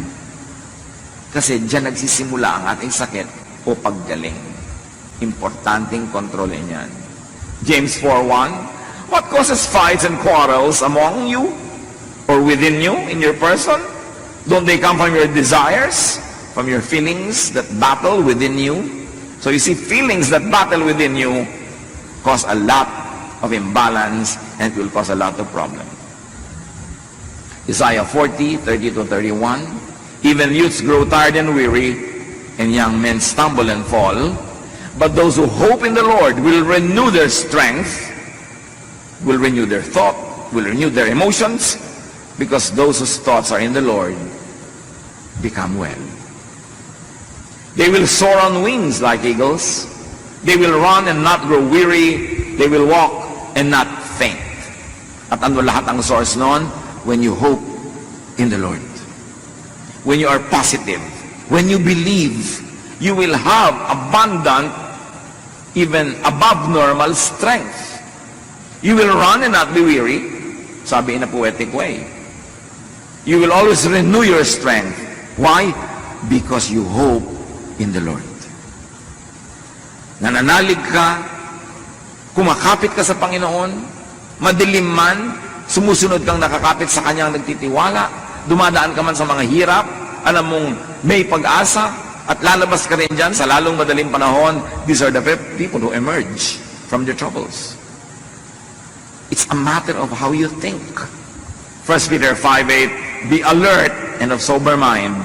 Kasi dyan nagsisimula ang ating sakit o paggaling. Importanteng kontrolin yan. James 4:1, what causes fights and quarrels among you or within you in your person? Don't they come from your desires, from your feelings that battle within you? So you see, feelings that battle within you cause a lot of imbalance and it will cause a lot of problems. Isaiah 40:30-31, even youths grow tired and weary, and young men stumble and fall. But those who hope in the Lord will renew their strength, will renew their thought, will renew their emotions, because those whose thoughts are in the Lord become well. They will soar on wings like eagles. They will run and not grow weary. They will walk and not faint. At ano lahat ang source noon? When you hope in the Lord. When you are positive. When you believe, you will have abundant, even above normal strength. You will run and not be weary, sabi in a poetic way. You will always renew your strength. Why? Because you hope in the Lord. Nananalig ka, kumakapit ka sa Panginoon, madilim man, Sumusunod kang nakakapit sa kanyang nagtitiwala. Dumadaan ka man sa mga hirap. Alam mong may pag-asa. At lalabas ka rin dyan sa lalong madaling panahon. These are the people who emerge from their troubles. It's a matter of how you think. 1 Peter 5:8, be alert and of sober mind.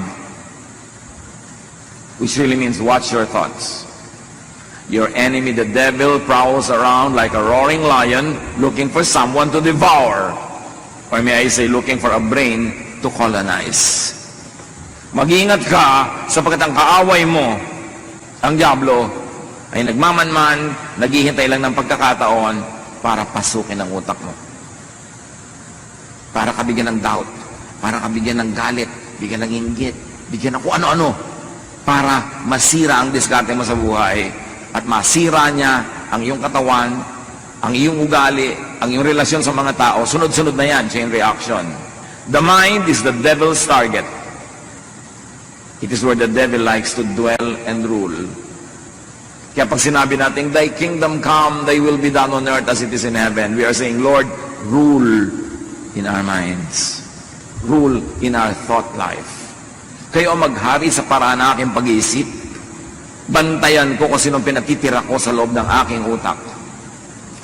Which really means watch your thoughts. Your enemy, the devil, prowls around like a roaring lion looking for someone to devour. Or may I say, looking for a brain to colonize. Mag-iingat ka sapagkat ang kaaway mo, ang diablo, ay nagmamanman, naghihintay lang ng pagkakataon para pasukin ang utak mo. Para ka bigyan ng doubt, para ka bigyan ng galit, bigyan ng inggit, bigyan ng kung ano-ano, para masira ang diskarte mo sa buhay at masira niya ang iyong katawan, ang iyong ugali, ang iyong relasyon sa mga tao. Sunod-sunod na yan, chain reaction. The mind is the devil's target. It is where the devil likes to dwell and rule. Kaya pag sinabi natin, thy kingdom come, thy will be done on earth as it is in heaven, we are saying, Lord, rule in our minds. Rule in our thought life. Kayo maghari sa paraan ng aking pag-iisip. Bantayan ko kung sinong pinatitira ko sa loob ng aking utak.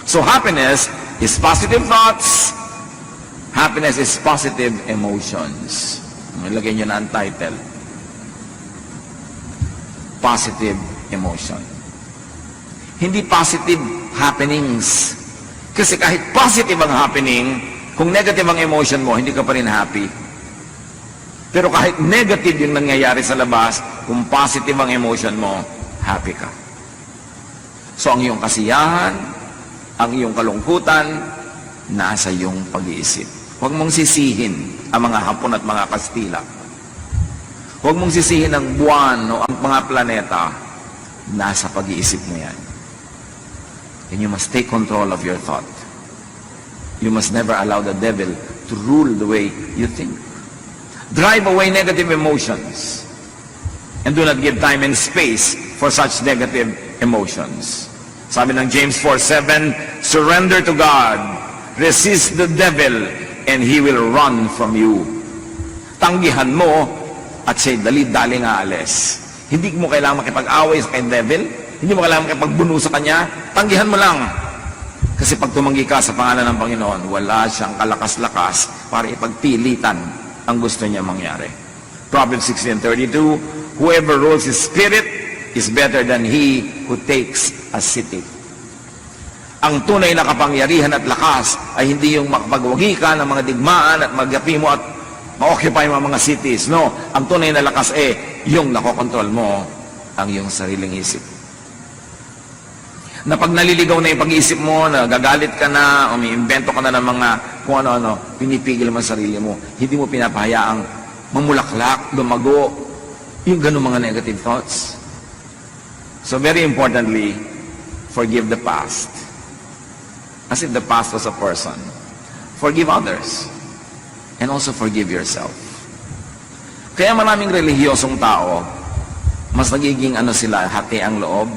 So happiness is positive thoughts. Happiness is positive emotions. Ilagay nyo na ang title. Positive emotion. Hindi positive happenings. Kasi kahit positive ang happening, kung negative ang emotion mo, hindi ka pa rin happy. Pero kahit negative yung nangyayari sa labas, kung positive ang emotion mo, happy ka. So ang iyong kasiyahan, ang iyong kalungkutan, nasa iyong pag-iisip. Huwag mong sisihin ang mga Hapon at mga Kastila. Huwag mong sisihin ang buwan o ang mga planeta, nasa pag-iisip mo yan. And you must take control of your thought. You must never allow the devil to rule the way you think. Drive away negative emotions and do not give time and space for such negative emotions. Sabi ng James 4:7, surrender to God, resist the devil, and he will run from you. Tanggihan mo at siya'y dali-daling aalis. Hindi mo kailangan makipag-away sa kay devil, hindi mo kailangan makipagbuno sa kanya, tanggihan mo lang. Kasi pag tumanggi ka sa pangalan ng Panginoon, wala siyang kalakas-lakas para ipagpilitan ang gusto niya mangyari. Proverbs 16:32, whoever rules his spirit is better than he who takes a city. Ang tunay na kapangyarihan at lakas ay hindi yung makapagwagi ka ng mga digmaan at magapi mo at ma-occupy mo ang mga cities. No, ang tunay na lakas yung nakokontrol mo ang iyong sariling isip. Na pag naliligaw na yung pag-iisip mo, nagagalit ka na, umiimbento ka na ng mga kung ano-ano, pinipigil mo ang sarili mo. Hindi mo pinapahayaang mamulaklak, lumago, yung ganun mga negative thoughts. So very importantly, forgive the past. As if the past was a person. Forgive others. And also forgive yourself. Kaya maraming relihiyosong tao, mas nagiging sila, hati ang loob.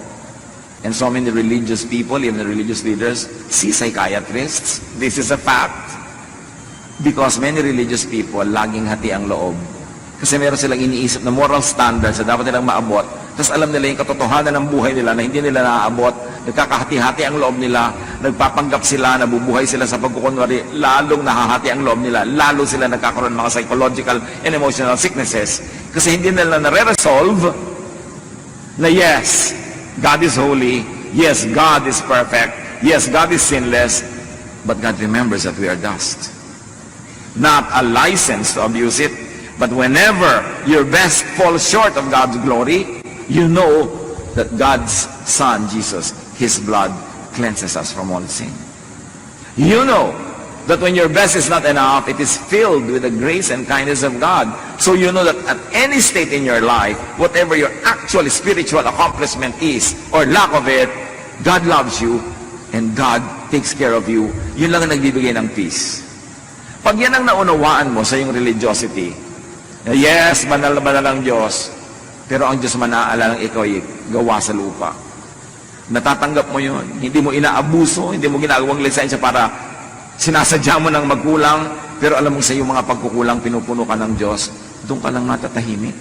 And so many religious people, even the religious leaders, see psychiatrists. This is a fact. Because many religious people, laging hati ang loob. Kasi meron silang iniisip na moral standards na dapat nilang maabot. Tapos alam nila yung katotohanan ng buhay nila na hindi nila naaabot. Nagkakahati-hati ang loob nila. Nagpapanggap sila, nabubuhay sila sa pagkukunwari. Lalong nahahati ang loob nila. Lalo sila nagkakaroon ng mga psychological and emotional sicknesses. Kasi hindi nila nare-resolve na yes, God is holy. Yes, God is perfect. Yes, God is sinless. But God remembers that we are dust. Not a license to abuse it, but whenever your best falls short of God's glory, you know that God's Son, Jesus, His blood cleanses us from all sin. You know that when your best is not enough, it is filled with the grace and kindness of God. So you know that at any state in your life, whatever your actual spiritual accomplishment is, or lack of it, God loves you, and God takes care of you. Yun lang ang nagbibigay ng peace. Pag yan ang naunawaan mo sa iyong religiosity, yes, banal na banal ang Diyos, pero ang Diyos manaalang ikaw ay gawa sa lupa. Natatanggap mo yun. Hindi mo inaabuso, hindi mo ginagawang lisensya para Sinasadya mo ng magkulang, pero alam mo sa iyong mga pagkukulang, pinupuno ka ng Diyos, doon ka lang matatahimik.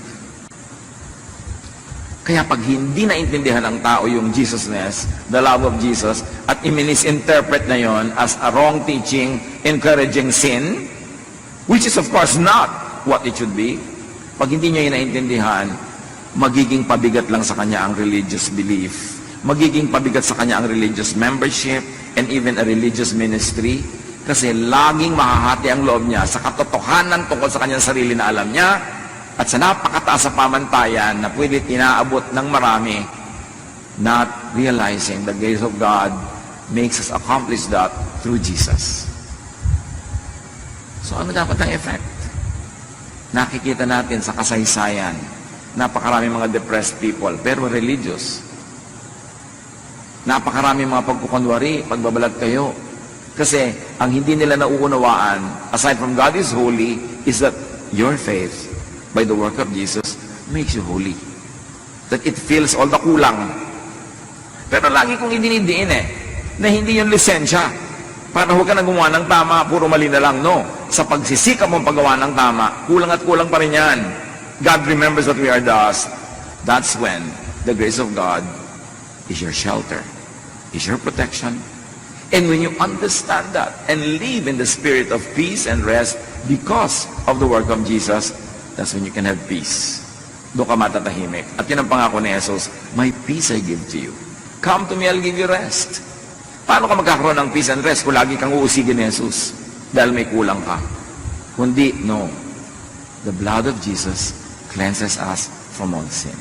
Kaya pag hindi naintindihan ng tao yung Jesusness, the love of Jesus, at i-misinterpret na yon as a wrong teaching, encouraging sin, which is of course not what it should be, pag hindi niya yun naintindihan, magiging pabigat lang sa kanya ang religious belief. Magiging pabigat sa kanya ang religious membership and even a religious ministry. Kasi laging mahahati ang loob niya sa katotohanan tungkol sa kanyang sarili na alam niya at sa napakataas sa pamantayan na pwede inaabot ng marami, not realizing the grace of God makes us accomplish that through Jesus. So ano dapat ang effect? Nakikita natin sa kasaysayan, napakarami mga depressed people, pero religious. Napakarami mga pagkukunwari, pagbabalat kayo. Kasi ang hindi nila nauunawaan, aside from God is holy, is that your faith, by the work of Jesus, makes you holy. That it fills all the kulang. Pero lagi kong idinidiin na hindi yung lisensya. Para huwag ka na gumawa ng tama, puro mali na lang. No. Sa pagsisikap mong paggawa ng tama, kulang at kulang pa rin yan. God remembers that we are dust. That's when the grace of God is your shelter, is your protection. And when you understand that and live in the spirit of peace and rest because of the work of Jesus, that's when you can have peace. Doon ka matatahimik. At yun ang pangako ni Jesus, my peace I give to you. Come to me, I'll give you rest. Paano ka magkakaroon ng peace and rest kung lagi kang uusigin ni Jesus dahil may kulang ka? Kundi, no. The blood of Jesus cleanses us from all sin.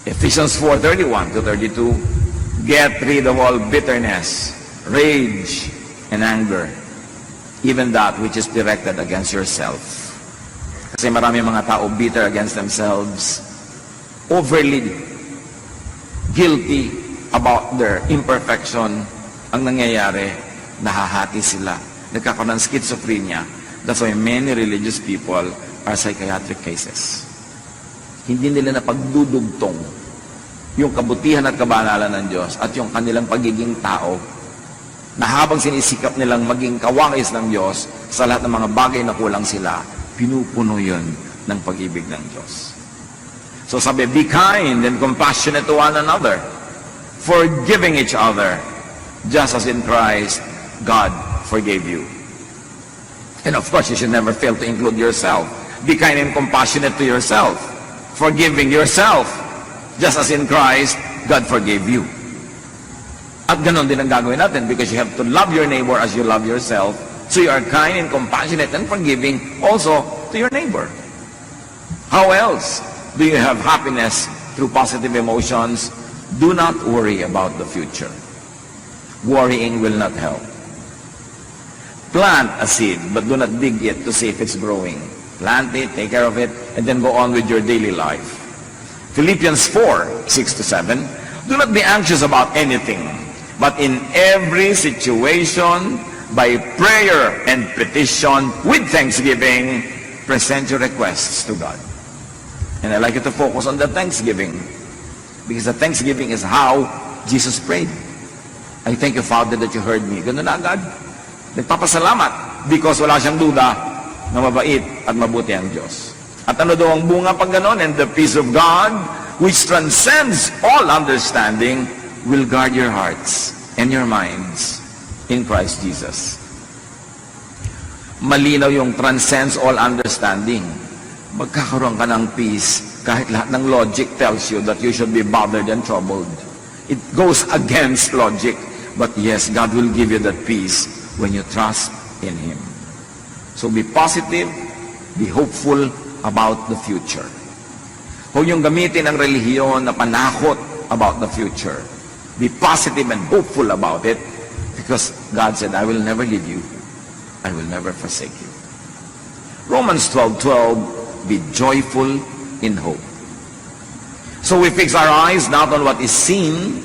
Ephesians 4:31-32, get rid of all bitterness, rage, and anger, even that which is directed against yourself. Kasi marami mga tao bitter against themselves, overly guilty about their imperfection. Ang nangyayari, nahahati sila. Nagkakaroon ng schizophrenia. That's why many religious people are psychiatric cases. Hindi nila napagdudugtong yung kabutihan at kabanalan ng Diyos at yung kanilang pagiging tao na habang sinisikap nilang maging kawangis ng Diyos sa lahat ng mga bagay na kulang sila, pinupuno yun ng pag-ibig ng Diyos. So sabi, be kind and compassionate to one another, forgiving each other, just as in Christ, God forgave you. And of course, you should never fail to include yourself. Be kind and compassionate to yourself, forgiving yourself, just as in Christ, God forgave you. At ganon din ang gagawin natin because you have to love your neighbor as you love yourself. So you are kind and compassionate and forgiving also to your neighbor. How else do you have happiness through positive emotions? Do not worry about the future. Worrying will not help. Plant a seed, but do not dig it to see if it's growing. Plant it, take care of it, and then go on with your daily life. Philippians 4:6-7, do not be anxious about anything, but in every situation, by prayer and petition, with thanksgiving, present your requests to God. And I like you to focus on the thanksgiving, because the thanksgiving is how Jesus prayed. I thank you, Father, that you heard me. Ganun na agad. Nagpapasalamat, because wala siyang duda na mabait at mabuti ang Diyos. At ano daw ang bunga pag ganon? And the peace of God, which transcends all understanding, will guard your hearts and your minds in Christ Jesus. Malinaw yung transcends all understanding. Magkakaroon ka ng peace kahit lahat ng logic tells you that you should be bothered and troubled. It goes against logic. But yes, God will give you that peace when you trust in Him. So be positive, be hopeful about the future. Huwag yung gamitin ang relihiyon na panakot about the future. Be positive and hopeful about it because God said, I will never leave you. I will never forsake you. Romans 12:12, be joyful in hope. So we fix our eyes not on what is seen,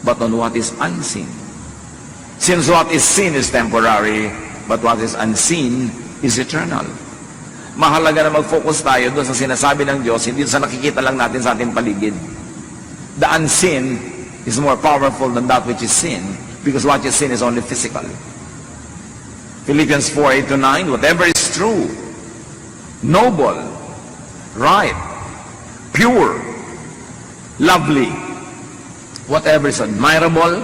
but on what is unseen. Since what is seen is temporary, but what is unseen is eternal. Mahalaga na mag-focus tayo doon sa sinasabi ng Diyos, hindi sa nakikita lang natin sa ating paligid. The unseen is more powerful than that which is seen. Because what you've seen is only physical. Philippians 4:8-9, whatever is true, noble, right, pure, lovely, whatever is admirable,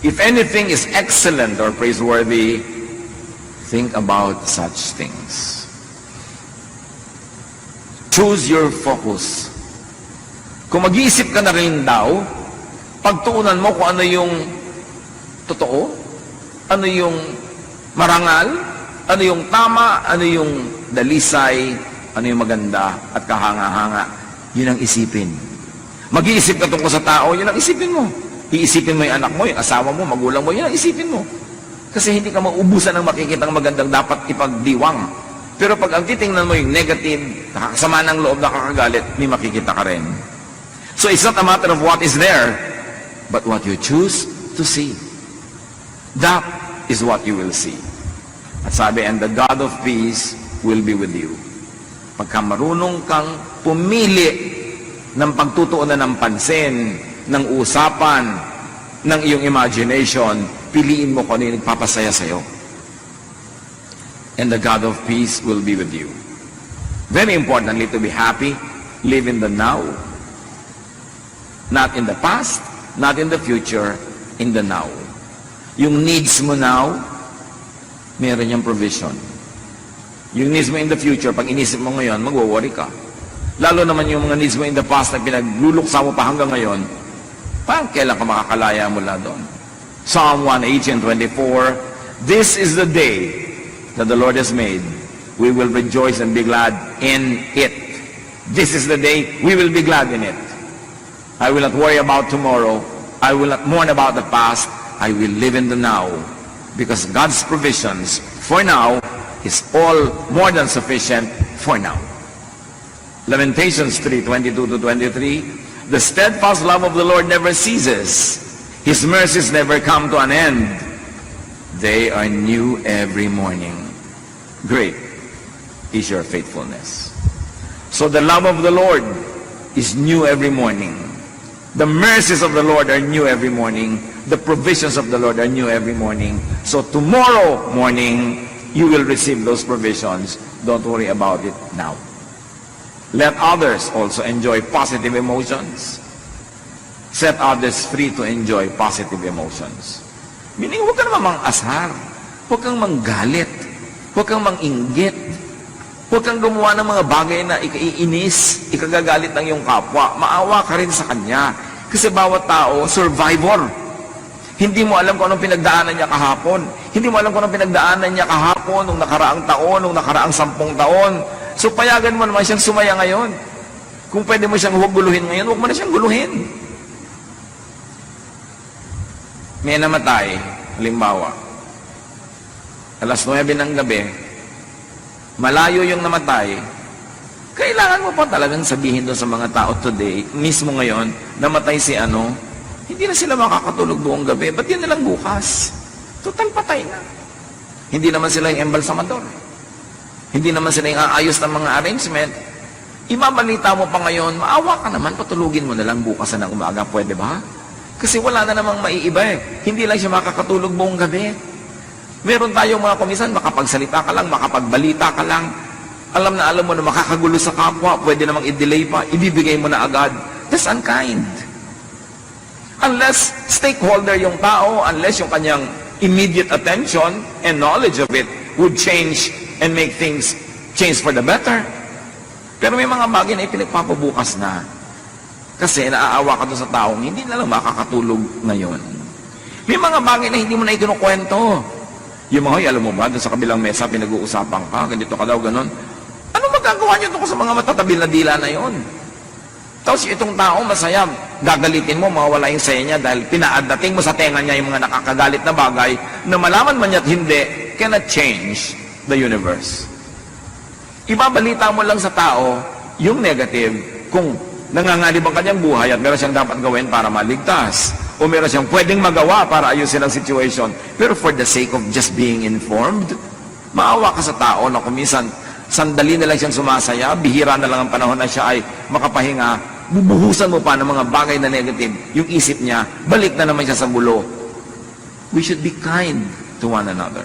if anything is excellent or praiseworthy, think about such things. Choose your focus. Kung mag-iisip ka na rin daw, pagtuunan mo kung ano yung totoo, ano yung marangal, ano yung tama, ano yung dalisay, ano yung maganda at kahanga-hanga. Yun ang isipin. Mag-iisip ka tungkol sa tao, yun ang isipin mo. Iisipin mo yung anak mo, yung asawa mo, magulang mo, yun ang isipin mo. Kasi hindi ka maubusan ng makikita ng magandang dapat ipagdiwang. Pero pag ang titingnan mo yung negative, nakakasama ng loob, nakakagalit, may makikita ka rin. So it's not a matter of what is there, but what you choose to see. That is what you will see. At sabi, and the God of peace will be with you. Pagka marunong kang pumili ng pagtutuunan ng pansin, ng usapan, ng iyong imagination, piliin mo kung ano yung nagpapasaya sa'yo. And the God of peace will be with you. Very importantly, to be happy, live in the now. Not in the past, not in the future, in the now. Yung needs mo now, meron niyang provision. Yung needs mo in the future, pag inisip mo ngayon, magwo-worry ka. Lalo naman yung mga needs mo in the past na pinagluluksa mo pa hanggang ngayon, parang kailan ka makakalaya mula doon? Psalm 118:24, this is the day that the Lord has made. We will rejoice and be glad in it. This is the day we will be glad in it. I will not worry about tomorrow. I will not mourn about the past. I will live in the now. Because God's provisions for now is all more than sufficient for now. Lamentations 3:22-23, the steadfast love of the Lord never ceases. His mercies never come to an end. They are new every morning. Great is your faithfulness. So the love of the Lord is new every morning. The mercies of the Lord are new every morning. The provisions of the Lord are new every morning. So tomorrow morning, you will receive those provisions. Don't worry about it now. Let others also enjoy positive emotions. Set others free to enjoy positive emotions. Meaning, huwag ka naman mang-asar. Huwag kang manggalit. Huwag kang manginggit. Huwag kang gumawa ng mga bagay na ikaiinis, ikagagalit ng iyong kapwa. Maawa ka rin sa kanya. Kasi bawat tao, survivor. Hindi mo alam kung anong pinagdaanan niya kahapon. Hindi mo alam kung anong pinagdaanan niya kahapon, nung nakaraang taon, nung nakaraang 10 taon. So, payagan mo naman siyang sumaya ngayon. Kung pwede mo siyang huwag guluhin ngayon, huwag mo na siyang guluhin. May namatay, halimbawa, alas 9 ng gabi, malayo yung namatay, kailangan mo pa talagang sabihin doon sa mga tao today, mismo ngayon, namatay si ano, hindi na sila makakatulog buong gabi, ba't yun nalang bukas? Total patay na. Hindi naman sila yung embalsamador. Hindi naman sila yung aayos ng mga arrangement. Ibabalita mo pa ngayon, maawa ka naman, patulugin mo na lang bukas na ng umaga, pwede ba? Kasi wala na namang maiiba eh. Hindi lang siya makakatulog buong gabi. Meron tayong mga kumisan, makapagsalita ka lang, makapagbalita ka lang. Alam na alam mo na makakagulo sa kapwa, pwede namang i-delay pa, ibibigay mo na agad. That's unkind. Unless stakeholder yung tao, unless yung kanyang immediate attention and knowledge of it would change and make things change for the better. Pero may mga bagay na ipinagpapabukas na. Kasi naaawa ka doon sa taong hindi na lang makakatulog ngayon. May mga bagay na hindi mo na ikinukwento. Yung mga, alam mo ba, doon sa kabilang mesa, pinag-uusapan ka, ganito ka daw, ganon. Ano magagawa niyo doon sa mga matatabil na dila na yon? Tapos itong tao, masaya, gagalitin mo, mawawala yung saya niya dahil pinaadating mo sa tenga niya yung mga nakakagalit na bagay na malaman man niya't hindi, cannot change the universe. Ibabalita mo lang sa tao yung negative kung nanganganib ang kanyang buhay at meron siyang dapat gawin para maligtas. O meron siyang pwedeng magawa para ayusin ang situation. Pero for the sake of just being informed, maawa ka sa tao na kumisan, sandali na lang siyang sumasaya, bihira na lang ang panahon na siya ay makapahinga, bubuhusan mo pa ng mga bagay na negative, yung isip niya, balik na naman siya sa bulo. We should be kind to one another.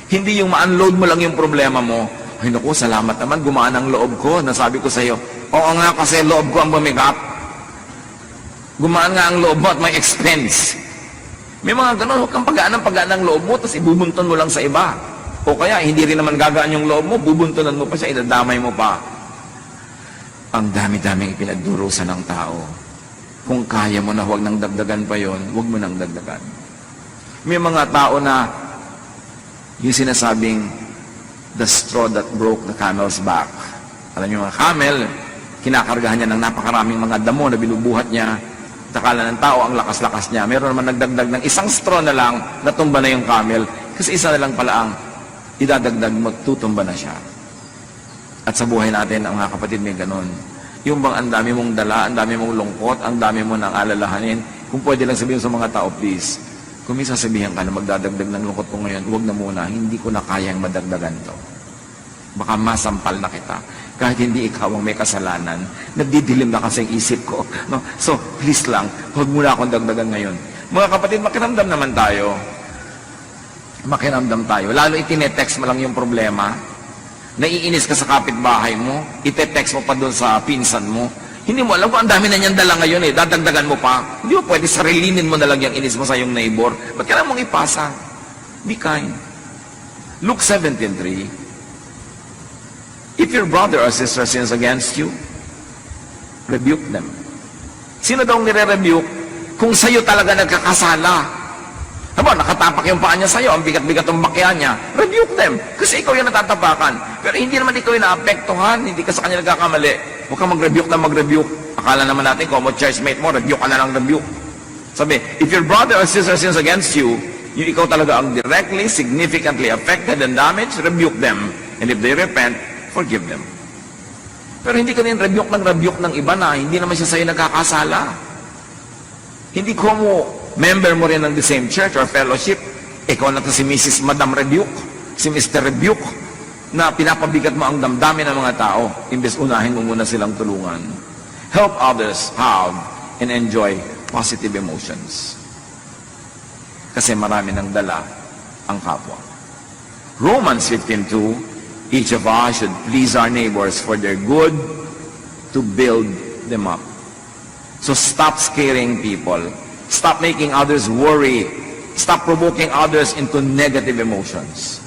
Hindi yung ma-unload mo lang yung problema mo. Ay naku, salamat naman, gumaan ang loob ko. Nasabi ko sa iyo, oo nga kasi loob ko ang bumigat. Gumaan nga ang loob mo at may expense. May mga ganun, huwag kang pagaan ng loob mo, tapos ibubunton mo lang sa iba. O kaya, hindi rin naman gagaan yung loob mo, bubuntunan mo pa siya, idadamay mo pa. Ang dami-daming ipinagdurusan ng tao. Kung kaya mo na huwag nang dagdagan pa yon, huwag mo nang dagdagan. May mga tao na yung sinasabing the straw that broke the camel's back. Alam niyo mga camel, kinakargahan niya ng napakaraming mga damo na binubuhat niya. Takala ng tao ang lakas-lakas niya. Meron naman nagdagdag ng isang straw na lang, natumba na yung camel. Kasi isa na lang pala ang idadagdag mo, tutumba na siya. At sa buhay natin, ang mga kapatid may ganun. Yung bang ang dami mong dala, ang dami mong lungkot, ang dami mo nang alalahanin. Kung pwede lang sabihin sa mga tao, please, kung may sasabihan ka na magdadagdag ng lungkot ko ngayon, huwag na muna, hindi ko na kayang madagdagan to. Baka masampal na kita. Kahit hindi ikaw ang may kasalanan, nagdidilim na kasi ang isip ko. No? So, please lang, huwag muna akong dagdagan ngayon. Mga kapatid, makiramdam naman tayo. Makiramdam tayo. Lalo itinetext mo lang yung problema. Naiinis ka sa kapitbahay mo, ite-text mo pa doon sa pinsan mo. Hindi mo alam kung ang dami na niyang dala ngayon dadagdagan mo pa. Hindi mo pwede sarilinin mo na lang yung inis mo sa iyong neighbor. Ba't kailangan mong ipasa? Be kind. Luke 17:3. If your brother or sister sins against you, rebuke them. Sino daw nire-rebuke? Kung sa'yo talaga nagkakasala. Aba, nakatapak yung paa niya sa'yo, ang bigat-bigat ng bakya niya, rebuke them. Kasi ikaw yung natatapakan. Pero hindi naman ikaw yung naapektuhan, hindi ka sa kanya nagkakamali. Huwag kang mag-rebuke na mag-rebuke. Akala naman natin, kung mo churchmate mo, rebuke ka na lang rebuke. Sabi, if your brother or sister sins against you, yung ikaw talaga ang directly, significantly affected and damaged, rebuke them. And if they repent, forgive them. Pero hindi ka rin rebuke ng iba na hindi naman siya sa'yo nagkakasala. Hindi ko mo member mo rin ng the same church or fellowship, ikaw na to si Mrs. Madam Rebuke, si Mr. Rebuke, na pinapabigat mo ang damdamin ng mga tao, imbes unahin mo muna silang tulungan. Help others have and enjoy positive emotions. Kasi marami ng dala ang kapwa. Romans 15:2, each of us should please our neighbors for their good to build them up. So stop scaring people. Stop making others worry. Stop provoking others into negative emotions.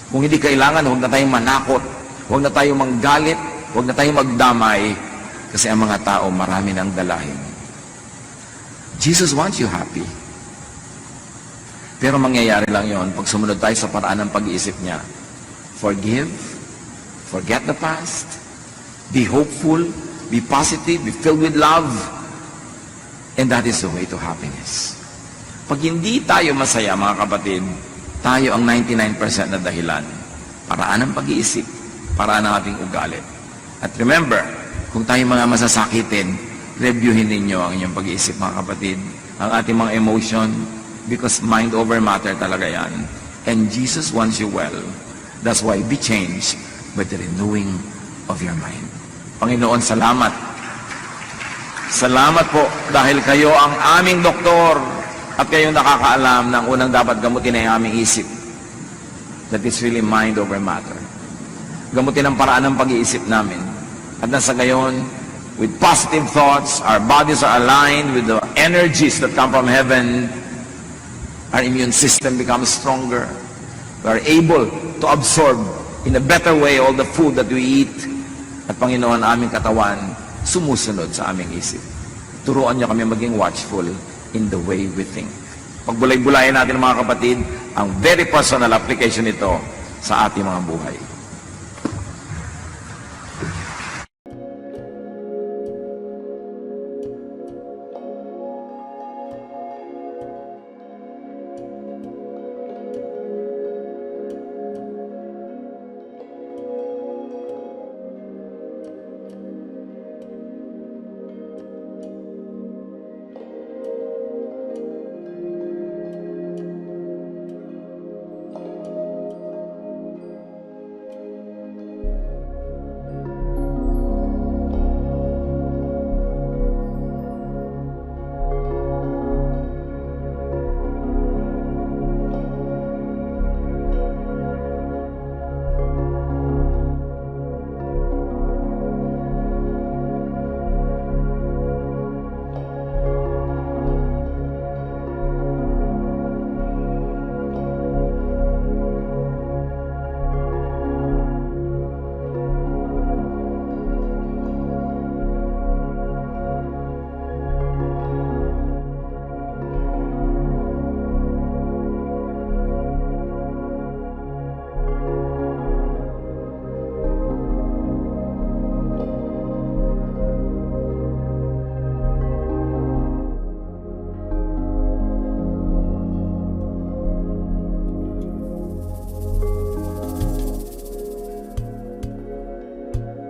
Kung hindi kailangan, huwag na tayong manakot. Huwag na tayong manggalit. Huwag na tayong magdamay. Kasi ang mga tao, marami nang dalahin. Jesus wants you happy. Pero mangyayari lang yon pag sumunod tayo sa paraan ng pag-iisip niya. Forgive. Forget the past. Be hopeful. Be positive. Be filled with love. And that is the way to happiness. Pag hindi tayo masaya, mga kapatid, tayo ang 99% na dahilan. Paraan ng pag-iisip, paraan ng ating ugali. At remember, kung tayo mga masasakitin, reviewin ninyo ang inyong pag-iisip, mga kapatid, ang ating mga emotion, because mind over matter talaga yan. And Jesus wants you well. That's why be changed by the renewing of your mind. Panginoon, salamat. Salamat po dahil kayo ang aming doktor at kayo nakakaalam ng unang dapat gamutin ay aming isip. That is really mind over matter. Gamutin ang paraan ng pag-iisip namin. At nasa ngayon, with positive thoughts, our bodies are aligned with the energies that come from heaven. Our immune system becomes stronger. We are able to absorb in a better way all the food that we eat. At Panginoon, aming katawan, sumusunod sa aming isip. Turuan niyo kami maging watchful in the way we think. Pagbulay-bulayan natin mga kapatid, ang very personal application nito sa ating mga buhay.